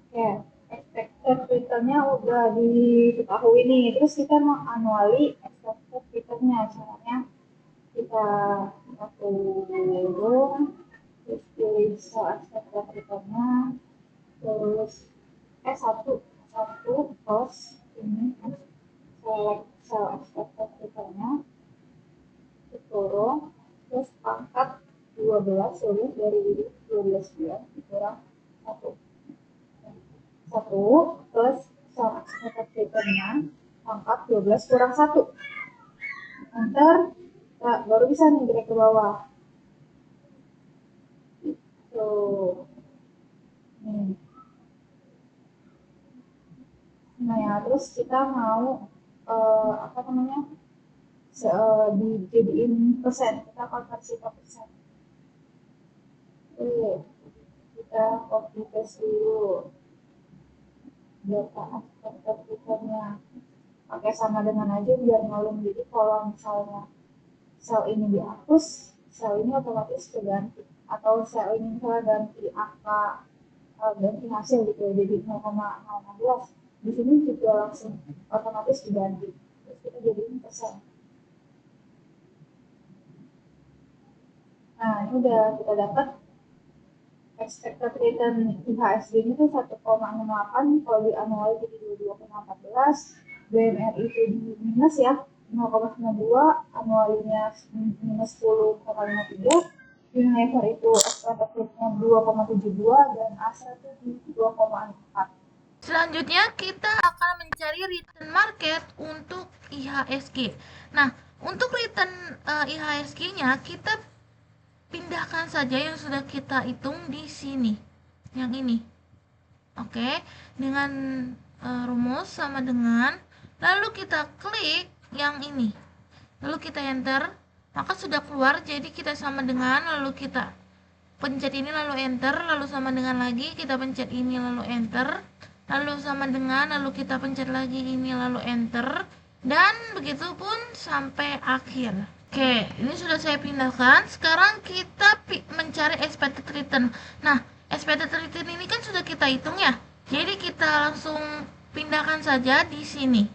Oke, expected return-nya udah diketahui nih. Terus kita mau annually expected return-nya. Caranya kita turun, terus pilih cell expected return-nya, terus satu plus ini select cell expected return-nya, turun, terus pangkat 12 dari 12 bulan dikurang 1 plus cell expected return-nya pangkat 12 kurang 1. Enter, nah, baru bisa nih drag ke bawah. Tuh. Nih. Nah ya, terus kita mau apa namanya, dijadiin persen, kita konversi ke persen. Kita copy paste dulu data aspek returnnya, pakai sama dengan aja biar ngalung. Jadi kalau misalnya sel ini dihapus, sel ini otomatis terganti, atau sel ini misalnya ganti angka, ganti hasil gitu, jadi 0,016, di sini juga langsung otomatis diganti, terus kita jadiin persen. Nah, ini udah kita dapat expected return IHSG ini tuh 1,68, kalau di anual itu di 22,14, BMRI itu di minus ya 0,92, anualnya minus 10,53, Unilever itu expected return 2,72, dan Astra itu di 2,4. Selanjutnya kita akan mencari return market untuk IHSG. Nah, untuk return IHSG-nya kita pindahkan saja yang sudah kita hitung di sini. Yang ini. Oke, dengan rumus sama dengan, lalu kita klik yang ini. Lalu kita enter, maka sudah keluar, jadi kita sama dengan, lalu kita pencet ini lalu enter, lalu sama dengan lagi, kita pencet ini lalu enter, lalu sama dengan, lalu kita pencet lagi ini lalu enter, dan begitu pun sampai akhir. Oke, ini sudah saya pindahkan. Sekarang kita mencari expected return. Nah, expected return ini kan sudah kita hitung ya, jadi kita langsung pindahkan saja di sini.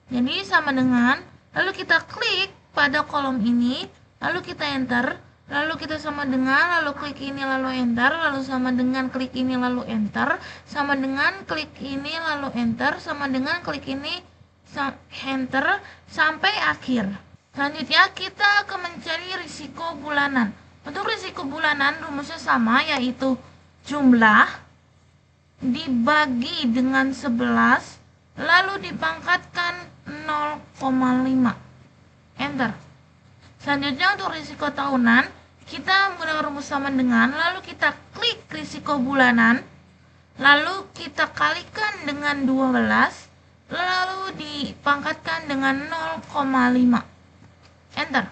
Jadi sama dengan, lalu kita klik pada kolom ini, lalu kita enter, lalu kita sama dengan, lalu klik ini lalu enter, lalu sama dengan klik ini lalu enter, sama dengan klik ini lalu enter, sama dengan klik ini enter sampai akhir. Selanjutnya kita akan mencari risiko bulanan. Untuk risiko bulanan rumusnya sama, yaitu jumlah dibagi dengan 11 lalu dipangkatkan 0,5. Enter. Selanjutnya untuk risiko tahunan, kita menggunakan rumus sama dengan, lalu kita klik risiko bulanan, lalu kita kalikan dengan 12, lalu dipangkatkan dengan 0,5. Enter.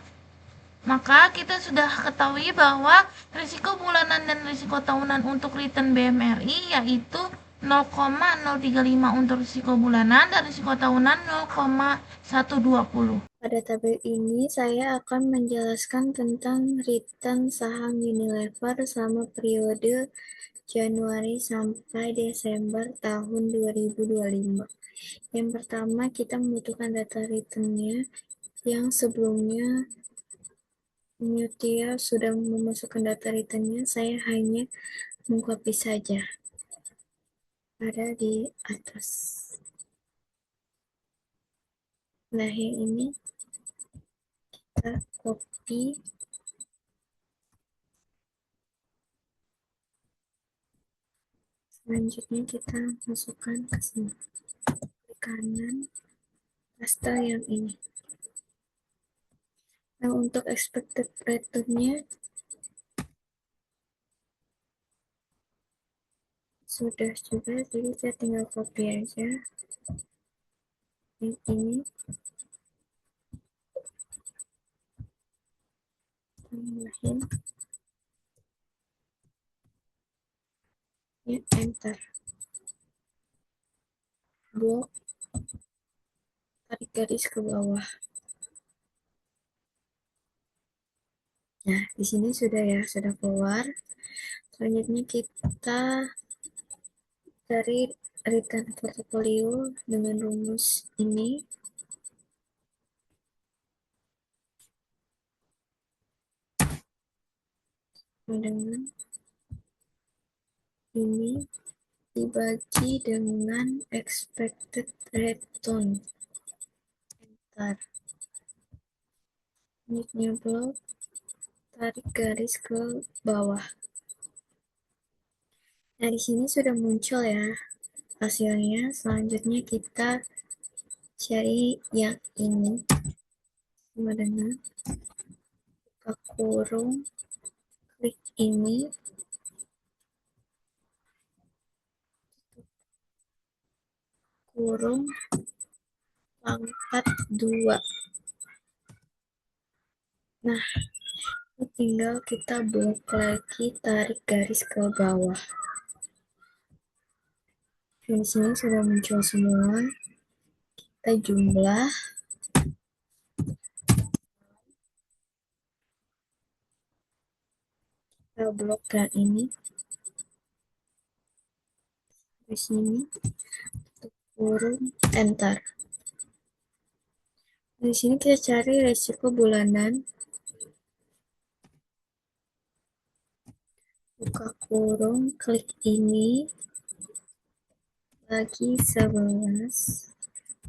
Maka kita sudah ketahui bahwa risiko bulanan dan risiko tahunan untuk return BMRI yaitu 0,035 untuk risiko bulanan dan risiko tahunan 0,120. Pada tabel ini saya akan menjelaskan tentang return saham Unilever selama periode Januari sampai Desember tahun 2025. Yang pertama, kita membutuhkan data return-nya yang sebelumnya Mutia sudah memasukkan data return-nya. Saya hanya mengcopy saja. Ada di atas. Nah, yang ini kita copy. Selanjutnya kita masukkan ke sini. Klik kanan, paste yang ini. Nah, untuk expected return-nya sudah juga, jadi saya tinggal copy aja yang ini, tambahin ya, enter, blok, tarik garis ke bawah. Nah, di sini sudah ya, sudah keluar. Selanjutnya kita dari return portfolio dengan rumus ini. Dengan ini dibagi dengan expected return. Enter. Selanjutnya blok, tarik garis ke bawah. Nah, di sini sudah muncul ya hasilnya. Selanjutnya kita cari yang ini sama dengan buka kurung, klik ini, kurung, pangkat 2. Nah, ini tinggal kita blok lagi, tarik garis ke bawah. Di sini sudah muncul semua. Kita jumlah. Kita blokkan ini. Di sini kurung enter. Di sini kita cari resiko bulanan. Buka kurung, klik ini. Lagi 11.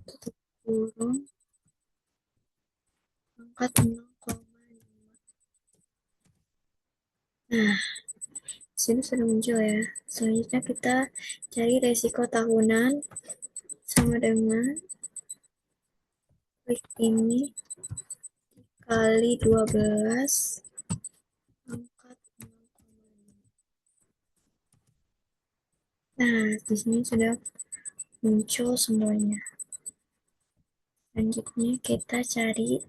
Tutup kurung. Angkat 0,5. Nah, sini sudah muncul ya. Selanjutnya kita cari resiko tahunan sama dengan klik ini kali 12 angkat 0,5. Nah, di sini sudah muncul semuanya. Selanjutnya kita cari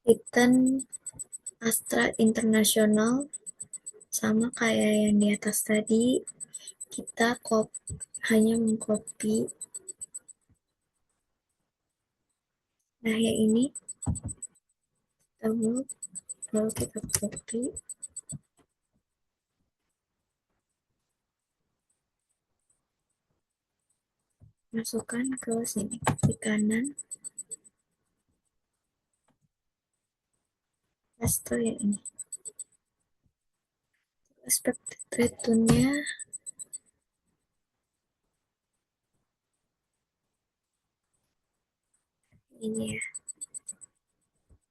return Astra Internasional sama kayak yang di atas tadi. Kita hanya mengcopy. Nah, yang ini kita buat, lalu kita copy. Masukkan ke sini di kanan. Paste yang ini. Expected return-nya ini ya.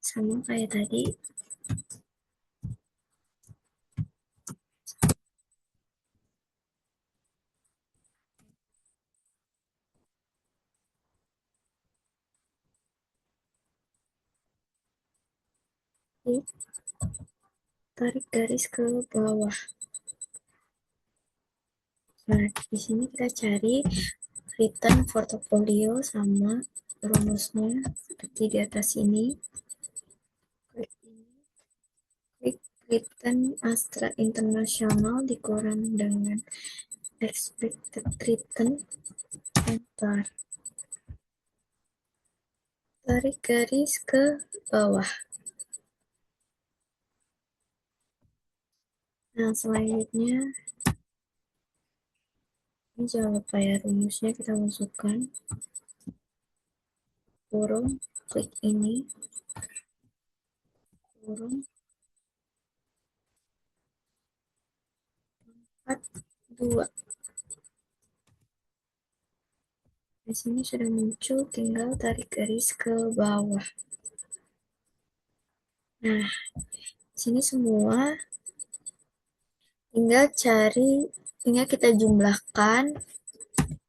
Sama kayak tadi. Tarik garis ke bawah. Nah, di sini kita cari return portfolio sama rumusnya seperti di atas ini. Klik ini. Klik return Astra Internasional dikurang dengan expected return. Enter. Tarik garis ke bawah. Nah, selanjutnya ini jangan lupa ya, rumusnya kita masukkan. Kurung, klik ini. Kurung. 2. Di sini sudah muncul, tinggal tarik garis ke bawah. Nah, di sini semua tinggal kita jumlahkan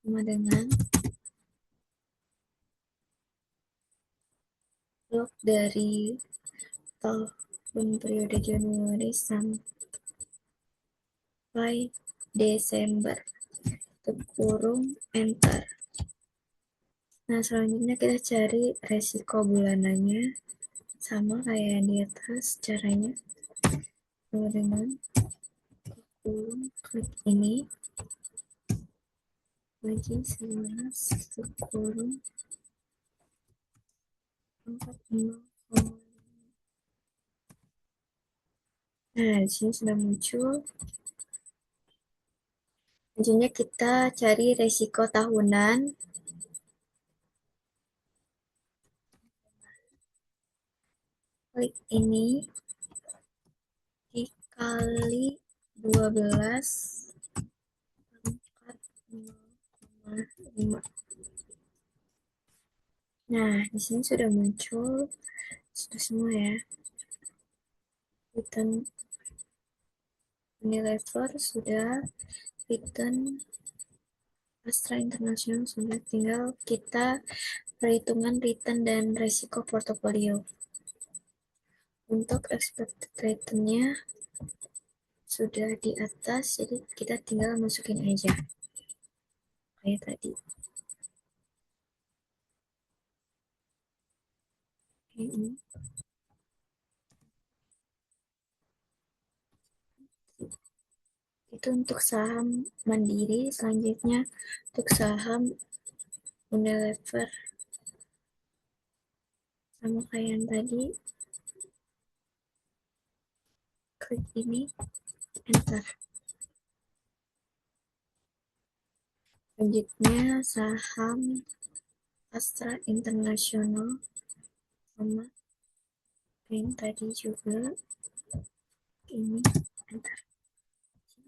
sama dengan blok dari tahun periode Januari sampai Desember. Tutup kurung, enter. Nah, selanjutnya kita cari resiko bulanannya sama kayak yang di atas caranya. Sama dengan kurung, klik ini. Lagi 11, tutup kurung, angkat 0,5. Nah, di sini sudah muncul. Selanjutnya kita cari resiko tahunan. Klik ini dikali 12 angkat 0,5. Nah, di sini sudah muncul semua ya. Return Unilever sudah, return Astra Internasional sudah, tinggal kita perhitungan return dan resiko portofolio. Untuk expected return-nya sudah di atas, jadi kita tinggal masukin aja kayak tadi. ini. Itu untuk saham Mandiri. Selanjutnya untuk saham Unilever, sama kayak yang tadi, klik ini, enter. Selanjutnya saham Astra International, sama yang tadi juga, ini, enter.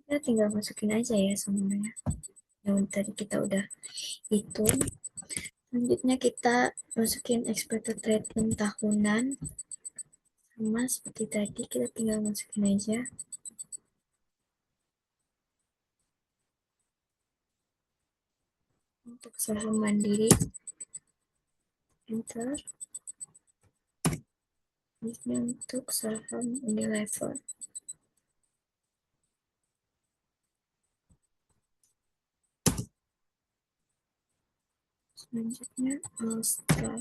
Kita tinggal masukin aja ya semuanya yang tadi kita udah hitung. Selanjutnya kita masukin expected return tahunan, sama seperti tadi, kita tinggal masukin aja. Untuk saham Mandiri, enter. Ini untuk saham Unilever, selanjutnya Astra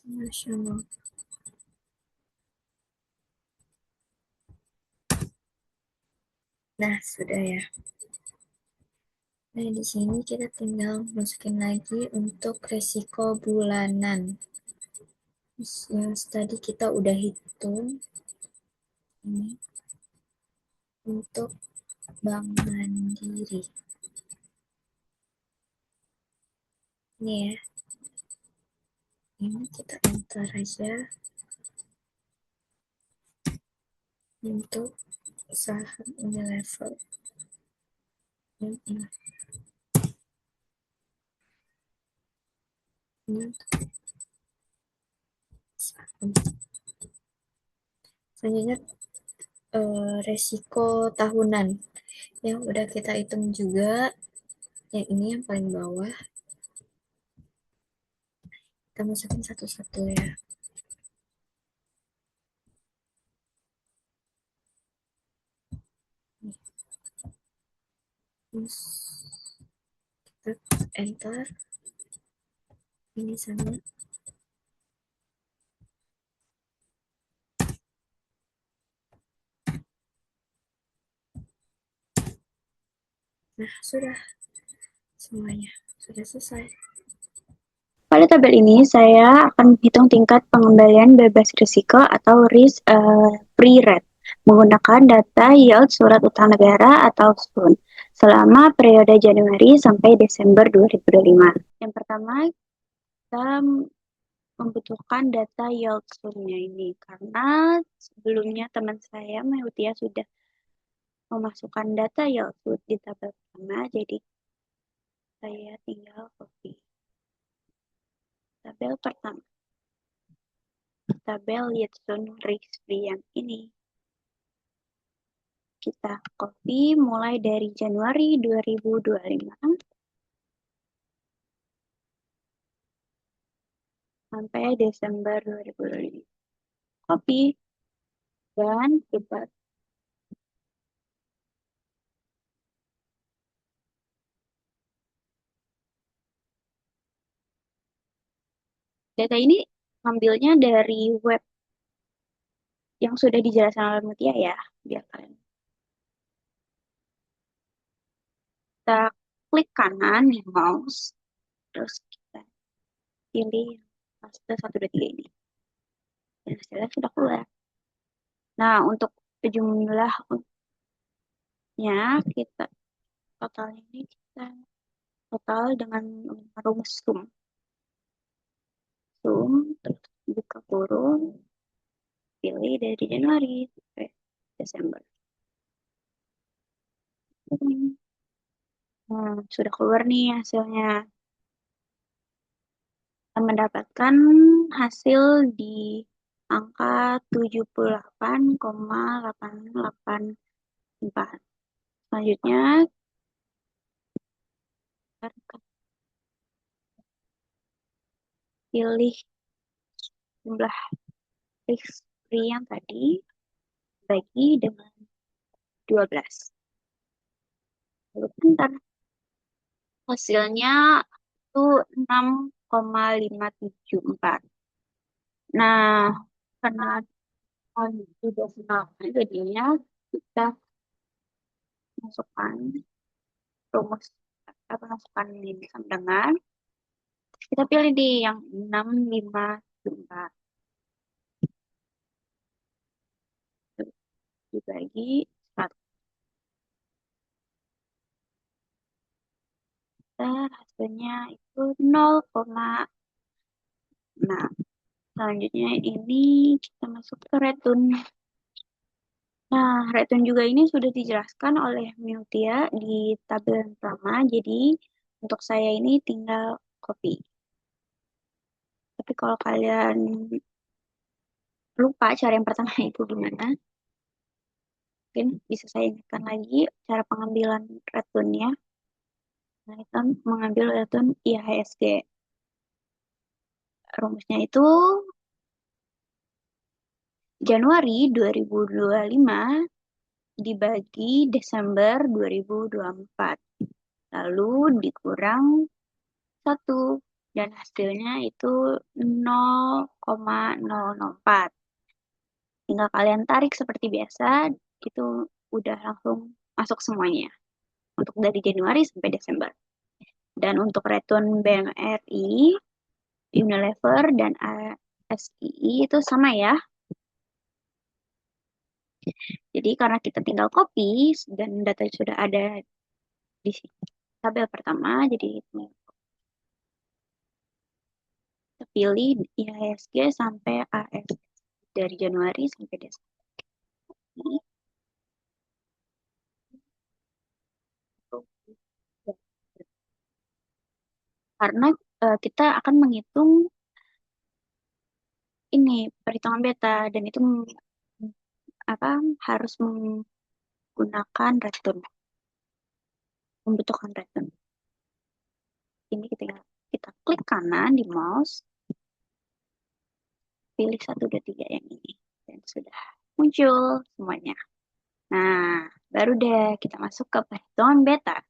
Nasional. Nah, sudah ya. Nah, di sini kita tinggal masukin lagi untuk resiko bulanan. Yang tadi kita udah hitung. Ini untuk Bank Mandiri. Ini ya. Ini kita enter aja. Untuk saham Unilever. Ini. Ini untuk saham. Selanjutnya resiko tahunan yang udah kita hitung juga. Yang ini yang paling bawah. Kita masukin satu-satu ya. Terus kita enter. Ini sama. Nah, sudah semuanya. Sudah selesai. Pada tabel ini, saya akan menghitung tingkat pengembalian bebas risiko atau risk-free rate menggunakan data yield surat utang negara atau SUN selama periode Januari sampai Desember 2025. Yang pertama, kita membutuhkan data yield SUN-nya ini karena sebelumnya teman saya Mehutia sudah memasukkan data yield SUN di tabel pertama, jadi saya tinggal copy. Tabel pertama. Tabel Yatsun risk-free yang ini. Kita copy mulai dari Januari 2025 sampai Desember 2025. Copy dan kita data ini ngambilnya dari web yang sudah dijelaskan oleh Mutia ya, biar kalian. Kita klik kanan di mouse, terus kita pilih fase 1, 2, 3 ini. Dan hasilnya sudah keluar. Nah, untuk jumlahnya kita total ini kita total dengan rumus sum. Terus buka kurung, pilih dari Januari sampai Desember. Sudah keluar nih hasilnya. Kita mendapatkan hasil di angka 78,884. Selanjutnya, kita pilih jumlah risk-free yang tadi bagi dengan 12. Lalu enter. Hasilnya itu 6,574. Nah, karena sudah senang, jadinya kita masukkan rumus apa masukkan ini sama dengan kita pilih di yang 6, 5, 4 dibagi 1. Hasilnya itu 0,6. Selanjutnya ini kita masuk ke retun. Nah, retun juga ini sudah dijelaskan oleh Mutia di tabel yang pertama, jadi untuk saya ini tinggal copy. Tapi kalau kalian lupa cara yang pertama itu gimana, mungkin bisa saya ingatkan lagi cara pengambilan retunnya. Nah, kita mengambil retun IHSG. Rumusnya itu Januari 2025 dibagi Desember 2024. Lalu dikurang 1. Dan hasilnya itu 0,004. Tinggal kalian tarik seperti biasa, itu udah langsung masuk semuanya. Untuk dari Januari sampai Desember. Dan untuk return BMRI, Unilever, dan ASII itu sama ya. Jadi karena kita tinggal copy dan data sudah ada di tabel pertama, jadi kita pilih IHSG sampai AS dari Januari sampai Desember. Karena kita akan menghitung ini perhitungan beta dan itu harus menggunakan return, membutuhkan return. Ini kita klik kanan di mouse, pilih 1, 2, 3 yang ini dan sudah muncul semuanya. Nah, baru deh kita masuk ke perhitungan beta.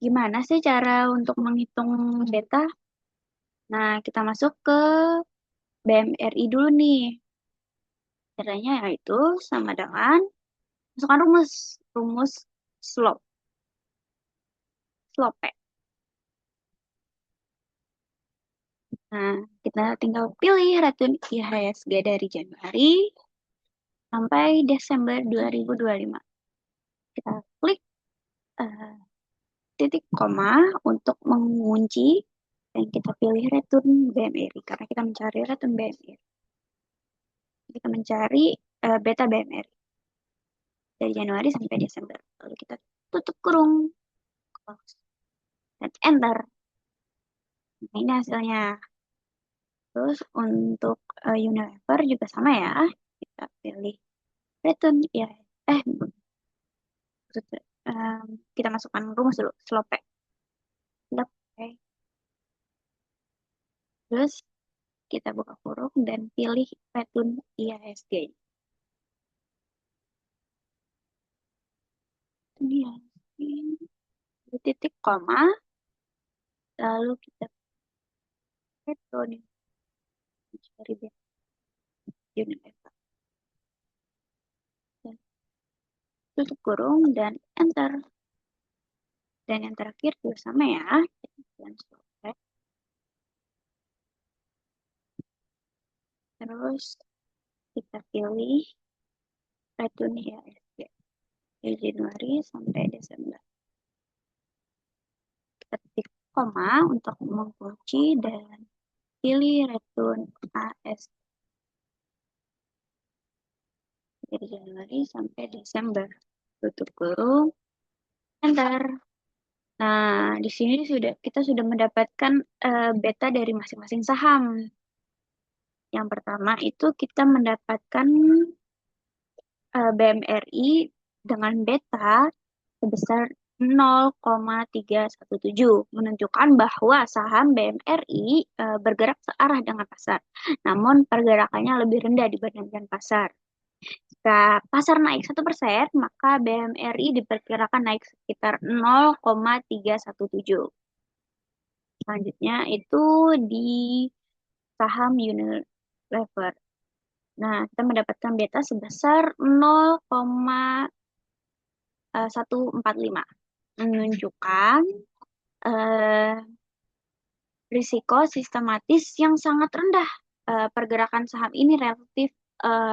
Gimana sih cara untuk menghitung beta? Nah, kita masuk ke BMRI dulu nih. Caranya yaitu sama dengan masukkan rumus slope. Nah, kita tinggal pilih return IHSG dari Januari sampai Desember 2025. Kita klik titik koma untuk mengunci dan kita pilih return BMRI karena kita mencari return BMRI. Kita mencari beta BMRI dari Januari sampai Desember. Lalu kita tutup kurung, close, dan enter. Nah, ini hasilnya. Terus untuk Unilever juga sama ya. Kita pilih return ya. Kita masukkan rumus dulu, slope. Oke. Terus kita buka kurung dan pilih return IHSG. Ini ya. Titik koma. Lalu kita return cari Unilever. Tutup kurung dan enter. Dan yang terakhir juga sama ya. Dan selesai. Terus kita pilih return IHSG dari Januari sampai Desember. Kita ketik koma untuk mengunci dan pilih return AS dari Januari sampai Desember. Tutup kurung, enter. Nah, di sini kita sudah mendapatkan beta dari masing-masing saham. Yang pertama itu kita mendapatkan BMRI dengan beta sebesar 0,317, menunjukkan bahwa saham BMRI bergerak searah dengan pasar. Namun pergerakannya lebih rendah dibandingkan pasar. Jika pasar naik 1%, maka BMRI diperkirakan naik sekitar 0,317. Selanjutnya itu di saham Unilever. Nah, kita mendapatkan beta sebesar 0,145, menunjukkan risiko sistematis yang sangat rendah. Pergerakan saham ini relatif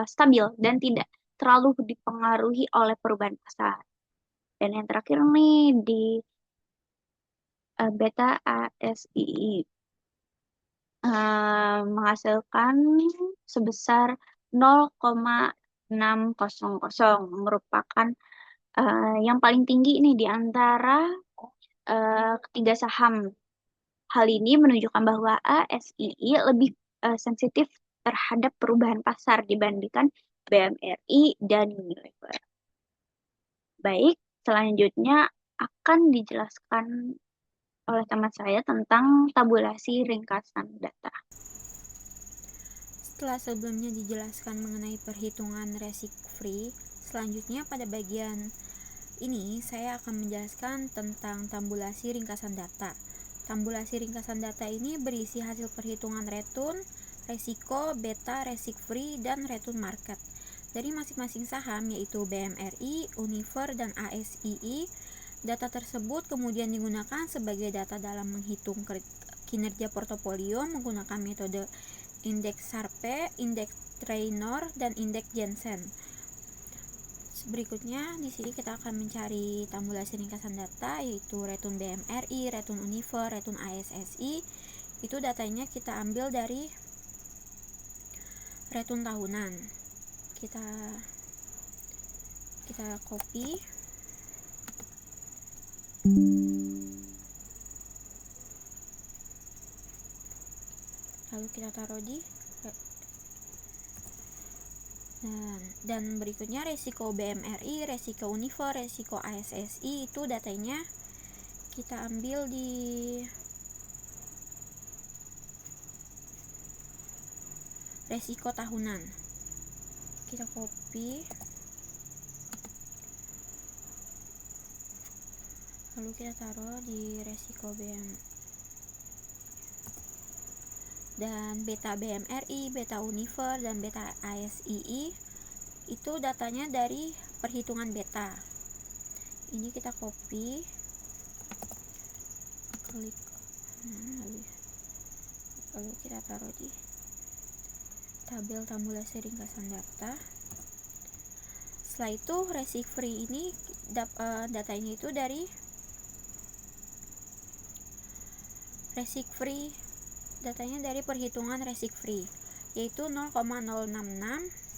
stabil dan tidak terlalu dipengaruhi oleh perubahan pasar. Dan yang terakhir nih di beta ASII menghasilkan sebesar 0,600, merupakan yang paling tinggi ini di antara ketiga saham. Hal ini menunjukkan bahwa ASII lebih sensitif terhadap perubahan pasar dibandingkan BMRI dan Unilever. Baik, selanjutnya akan dijelaskan oleh teman saya tentang tabulasi ringkasan data. Setelah sebelumnya dijelaskan mengenai perhitungan risk free, selanjutnya pada bagian ini saya akan menjelaskan tentang tabulasi ringkasan data. Tabulasi ringkasan data ini berisi hasil perhitungan return, resiko, beta, risk free, dan return market dari masing-masing saham yaitu BMRI, Unilever, dan ASII. Data tersebut kemudian digunakan sebagai data dalam menghitung kinerja portofolio menggunakan metode indeks Sharpe, indeks Trainor, dan indeks Jensen. Berikutnya di sini kita akan mencari tabulasi ringkasan data yaitu return BMRI, return Unilever, return ASSI. Itu datanya kita ambil dari return tahunan. Kita copy. Lalu kita taruh di dan berikutnya resiko BMRI, resiko Unilever, resiko ASSI itu datanya kita ambil di resiko tahunan. Kita copy, lalu kita taruh di resiko BM dan beta BMRI, beta Unilever, dan beta ASII itu datanya dari perhitungan beta. Ini kita copy, klik, lalu kita taruh di tabel tabulasi ringkasan data. Setelah itu risk free ini datanya itu dari risk free, datanya dari perhitungan risk free yaitu 0,066.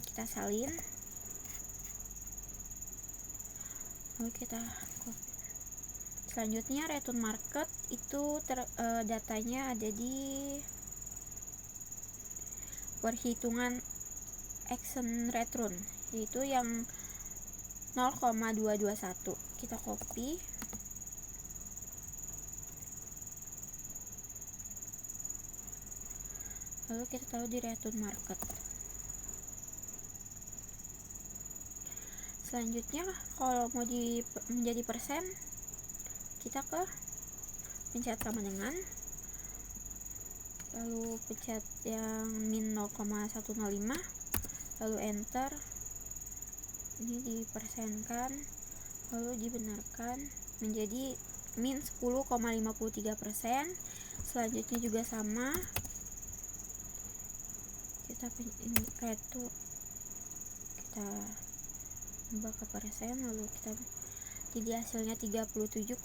Kita salin, lalu kita copy. Selanjutnya return market itu datanya ada di perhitungan action return yaitu yang 0,221. Kita copy, lalu kita taruh di return market. Selanjutnya kalau mau menjadi persen, kita ke pencet sama dengan, lalu pencet yang min 0,105, lalu enter. Ini dipersenkan, lalu dibenarkan menjadi min 10,53%. Selanjutnya juga sama, kita ubah ke persen, lalu kita jadi hasilnya 37,93%.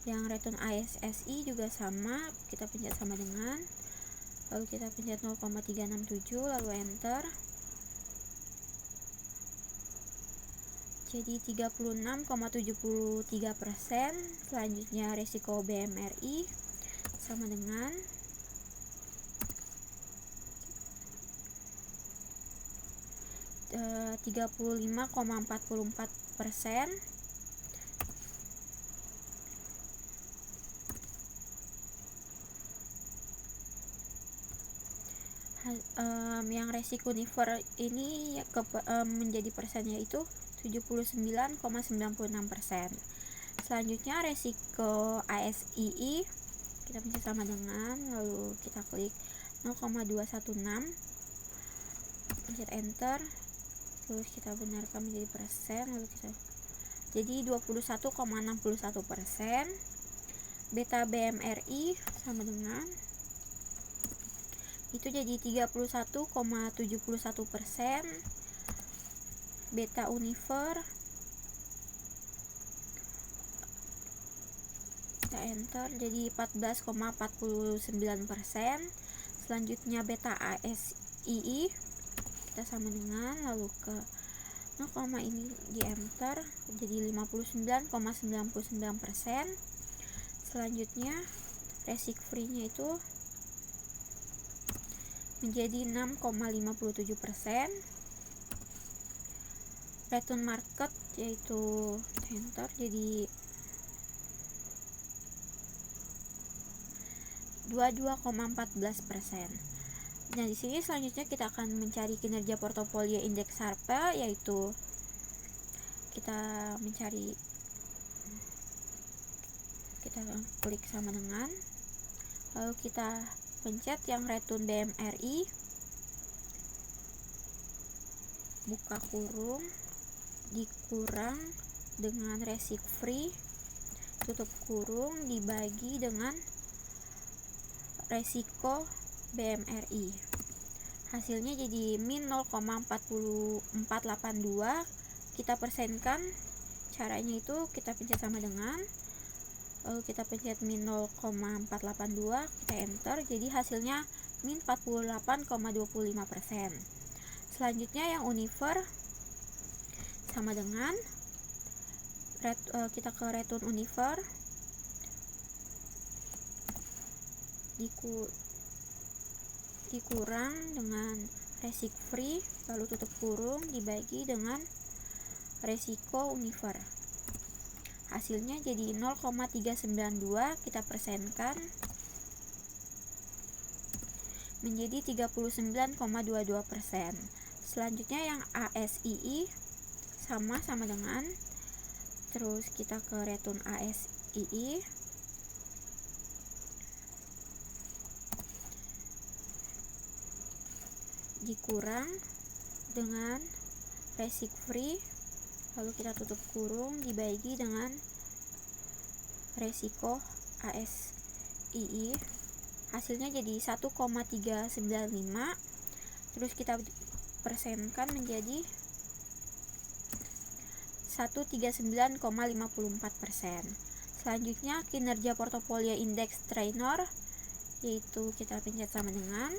Yang return ASSI juga sama, kita pencet sama dengan, lalu kita pencet 0,367, lalu enter. Jadi 36,73%. Selanjutnya resiko BMRI sama dengan 35,44%. Yang resiko Unilever ini menjadi persennya itu 79,96%. Selanjutnya resiko ASII kita pencet sama dengan, lalu kita klik 0,216, pencet enter, terus kita benarkan menjadi persen, lalu kita jadi 21,61%. Beta BMRI sama dengan itu jadi 31,71%. Beta Univer kita enter jadi 14,49%. Selanjutnya beta ASII kita sama dengan, lalu ke 0, ini di enter jadi 59,99%. Selanjutnya resik free nya itu menjadi 6,57%. Return market yaitu enter jadi 22,14%. Nah, di sini selanjutnya kita akan mencari kinerja portofolio indeks Sharpe, yaitu kita klik sama dengan, lalu kita pencet yang return BMRI, buka kurung, dikurang dengan resik free, tutup kurung, dibagi dengan resiko BMRI. Hasilnya jadi min 0,4482. Kita persenkan. Caranya itu kita pencet sama dengan, lalu kita pencet min 0,482, kita enter, jadi hasilnya min 48,25%. Selanjutnya yang Univer sama dengan kita ke return Univer, dikurang dengan resik free, lalu tutup kurung, dibagi dengan resiko Univer. Hasilnya jadi 0,392, kita persenkan menjadi 39,22%. Selanjutnya yang ASII sama dengan, terus kita ke return ASII, dikurang dengan resik free, lalu kita tutup kurung, dibagi dengan resiko ASII. Hasilnya jadi 1,395, terus kita persenkan menjadi 139,54%. Selanjutnya kinerja portofolio indeks trainer, yaitu kita pencet sama dengan,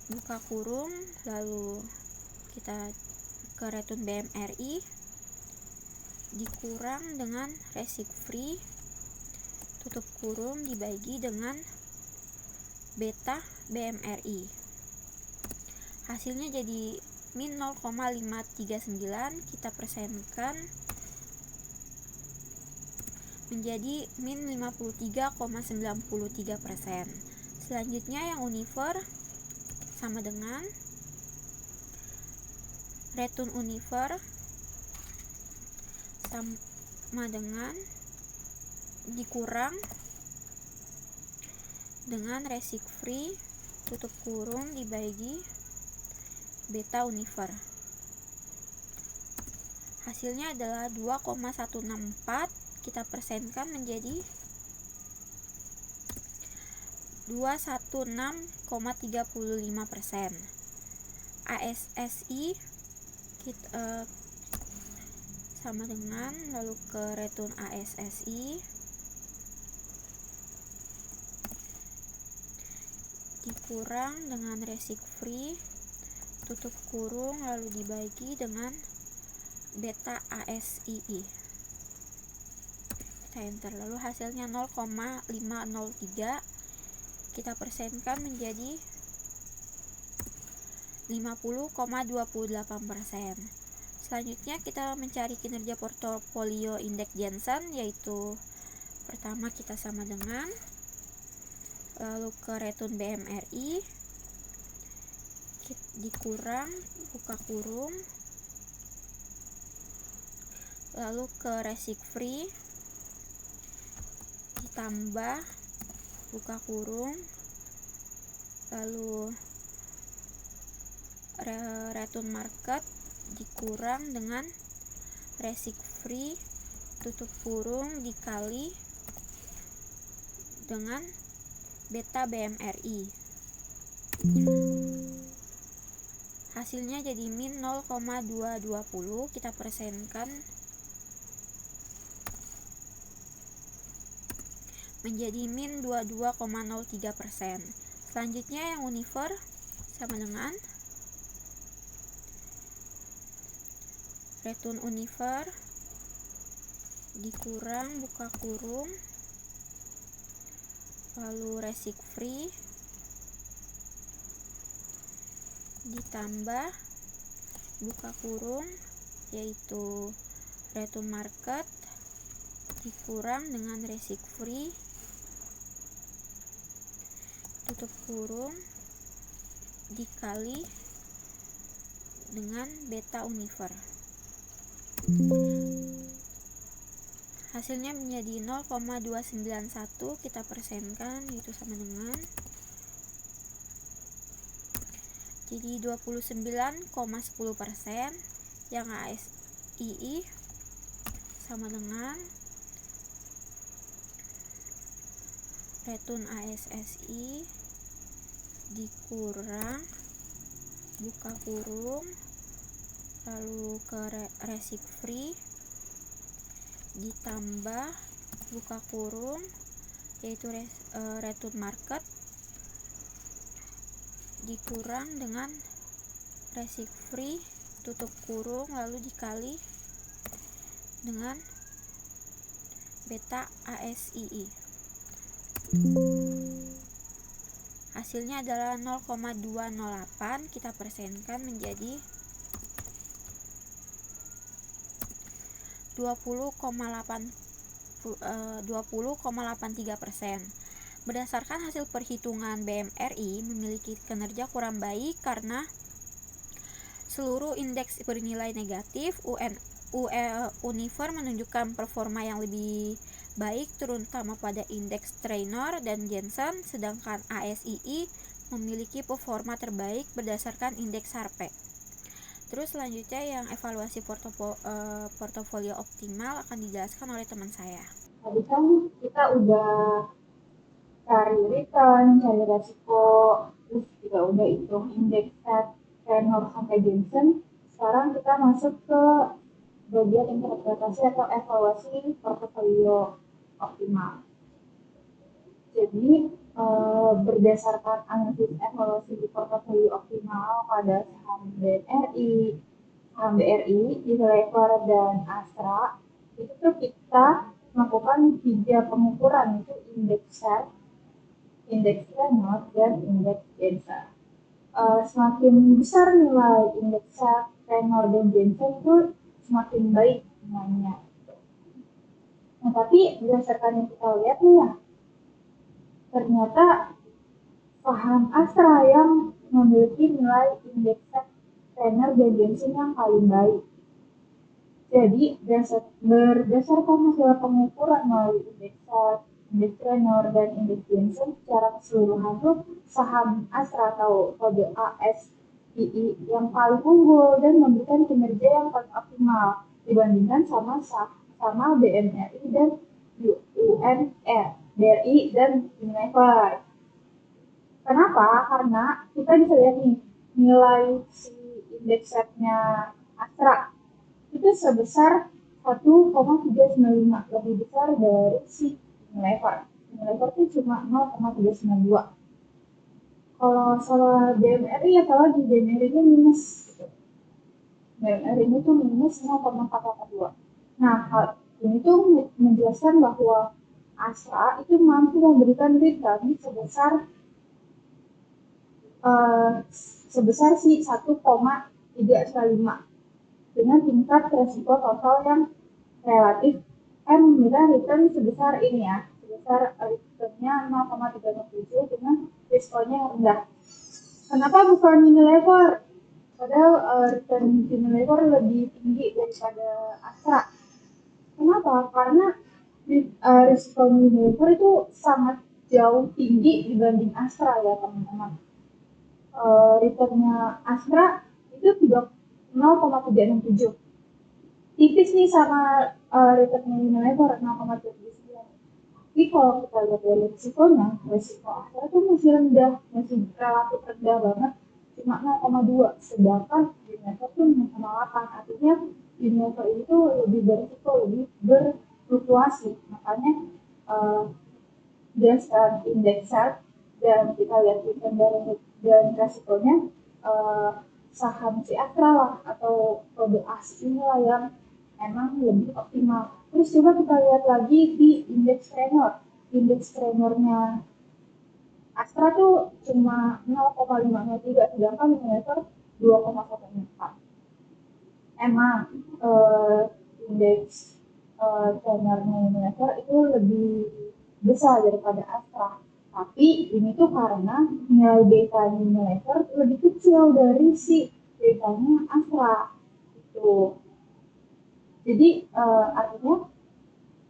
buka kurung, lalu kita ke return BMRI, dikurang dengan resik free, tutup kurung, dibagi dengan beta BMRI. Hasilnya jadi min 0,539, kita persenkan menjadi min 53,93%. Selanjutnya yang Univer sama dengan return Univer sama dengan dikurang dengan resik free, tutup kurung, dibagi beta Univer. Hasilnya adalah 2,164, kita persenkan menjadi 216,35%. ASSI kita sama dengan, lalu ke return ASSI, dikurang dengan resik free, tutup kurung, lalu dibagi dengan beta ASII, kita enter, lalu hasilnya 0,503, kita persenkan menjadi 50,28%. Selanjutnya kita mencari kinerja portofolio indeks Jensen, yaitu pertama kita sama dengan, lalu ke return BMRI, dikurang, buka kurung, lalu ke resik free, ditambah buka kurung lalu return market dikurang dengan risk free tutup kurung dikali dengan beta BMRI. Hasilnya jadi min 0,220, kita persenkan menjadi min 22,03%. Selanjutnya yang Univer sama dengan return Univer dikurang buka kurung lalu risk free ditambah buka kurung yaitu return market dikurang dengan risk free tutup kurung dikali dengan beta Univer. Hasilnya menjadi 0,291, kita persenkan itu sama dengan jadi 29,10%. Yang ASII sama dengan return ASSI dikurang buka kurung lalu ke risk free ditambah buka kurung yaitu return market dikurang dengan risk free tutup kurung lalu dikali dengan beta ASII. Hasilnya adalah 0,208, kita persenkan menjadi 20,83%. Berdasarkan hasil perhitungan BMRI memiliki kinerja kurang baik karena seluruh indeks bernilai negatif. Univer menunjukkan performa yang lebih baik terutama pada indeks Traynor dan Jensen, sedangkan ASII memiliki performa terbaik berdasarkan indeks Sharpe. Terus selanjutnya yang evaluasi portofolio optimal akan dijelaskan oleh teman saya. Tadi kan kita udah cari return, cari resiko, terus juga udah hitung indeks Traynor sampai Jensen. Sekarang kita masuk ke bagian interpretasi atau evaluasi portofolio optimal. Jadi berdasarkan analisis evaluasi di portofolio optimal pada saham BMRI, Unilever, dan Astra, itu tuh kita melakukan 3 pengukuran, yaitu indeks Sharpe, indeks Traynor, dan indeks Jensen. Semakin besar nilai indeks Sharpe, Traynor, dan Jensen itu semakin baik nilainya. Nah, tapi berdasarkan yang kita lihat nih ya, ternyata saham Astra yang memiliki nilai indeks Traynor dan Jensen yang paling baik. Jadi berdasarkan hasil pengukuran melalui indeks Traynor dan indeks Jensen secara keseluruhan tuh saham Astra atau kode ASII yang paling unggul dan memberikan kinerja yang paling optimal dibandingkan sama BMRI dan UNR, BRI dan Unilever. Kenapa? Karena kita bisa lihat nih nilai si indeks Sharpe-nya Astra itu sebesar 1,395, lebih besar dari si Unilever. Unilever itu cuma 0,392. Kalau soal BMRI apalagi BMRI itu minus. BMRI ini tuh minus 0,482. Nah, hal ini tuh menjelaskan bahwa Astra itu mampu memberikan return sebesar si 1,395 dengan tingkat resiko total yang relatif memberikan return sebesar ini ya, sebesar returnnya 0,367 dengan risikonya yang rendah. Kenapa bukan Unilever? Padahal return Unilever lebih tinggi daripada Astra. Kenapa? Karena Risiko Unilever itu sangat jauh tinggi dibanding Astra ya teman-teman. Returnnya Astra itu 0,367, tipis nih sama returnnya Unilever 0,79. Tapi kalau kita lihat dari risikonya, risiko Astra itu masih rendah, masih relatif rendah banget, cuma 0,2, sedangkan Unilever tuh 0,8. Artinya Unilever itu lebih berisiko, lebih berfluktuasi. Makanya berdasarkan indeks SET dan kita lihat return dan resikonya, saham si Astra lah atau kode asing lah yang emang lebih optimal. Terus coba kita lihat lagi di indeks Trainer. Indeks Trainernya Astra tuh cuma 0,503, sedangkan Unilever 2,14. Emang indeks Trainernya Unilever itu lebih besar daripada Astra. Tapi ini tuh karena nilai betanya Unilever lebih kecil dari si betanya Astra. Gitu. Jadi artinya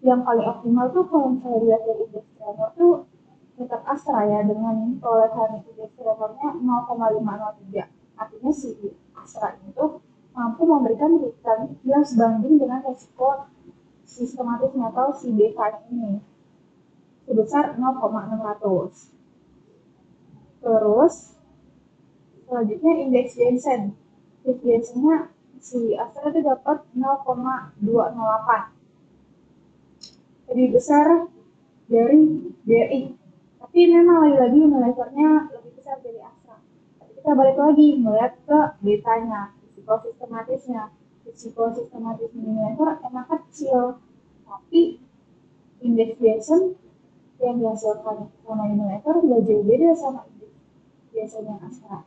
yang paling optimal tuh kalau misalnya dilihat dari indeks Tremor tuh tetap Astra ya, dengan perolehan indeks Tremornya 0,503. Artinya si Astra itu mampu memberikan return yang sebanding dengan resiko sistematisnya atau si beta ini sebesar 0,600. Terus selanjutnya indeks Jensen. Indeks Jensennya si Astra itu dapat 0,208, lebih besar dari BRI. Tapi memang lagi-lagi Unilevernya lebih besar dari Astra. Tapi kita balik lagi melihat ke betanya, risiko sistematisnya. Risiko sistematis Unilever emang kecil, tapi indeks Jensen yang dihasilkan sama Unilever nggak jauh beda sama indeks biasanya Astra.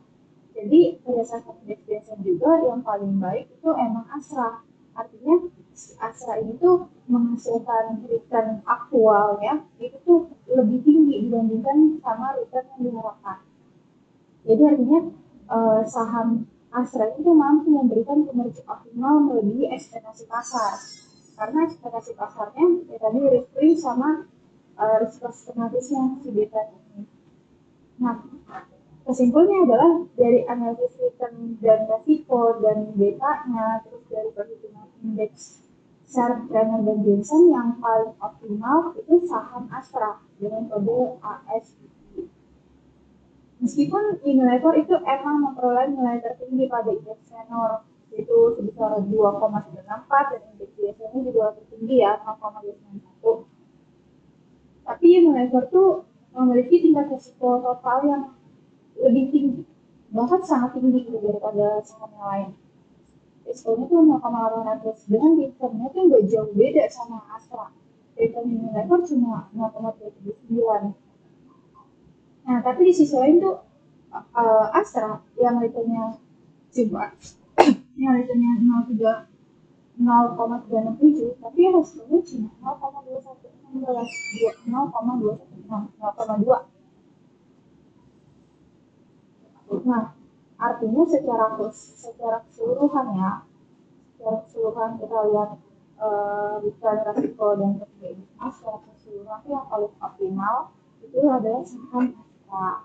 Jadi berdasarkan indeks Jensen juga yang paling baik itu emang Astra. Artinya Astra ini tuh menghasilkan return aktual ya, itu tuh lebih tinggi dibandingkan sama return yang diharapkan. Jadi artinya saham Astra itu mampu memberikan kinerja optimal melebihi ekspektasi pasar. Karena ekspektasi pasarnya ya tadi risk-free sama risiko sistematisnya si beta ini. Nah, kesimpulannya adalah dari analisis return dan resiko dan betanya, terus dari perhitungan indeks SET, Trainer, dan Jensen, yang paling optimal itu saham Astra dengan kode ASI. Meskipun Unilever itu emang memperoleh nilai tertinggi pada indeks Trainer, yaitu sebesar 2,94, dan indeks biasanya juga tertinggi ya, 0,291. Tapi Unilever tuh memiliki tingkat risiko total yang lebih tinggi, bahkan sangat tinggi gitu daripada saham yang lain. Risikonya tuh 0,800, dengan returnnya tuh nggak jauh beda sama Astra. Return Unilever cuma 0,39. Nah, tapi di sisi lain tuh Astra yang returnnya cuma yang returnnya 0,367, tapi hasilnya cuma 0,2. Nah, artinya secara keseluruhan ya, secara keseluruhan kita lihat bicara resiko dan kemudian secara keseluruhan yang paling optimal itu adalah saham Astra.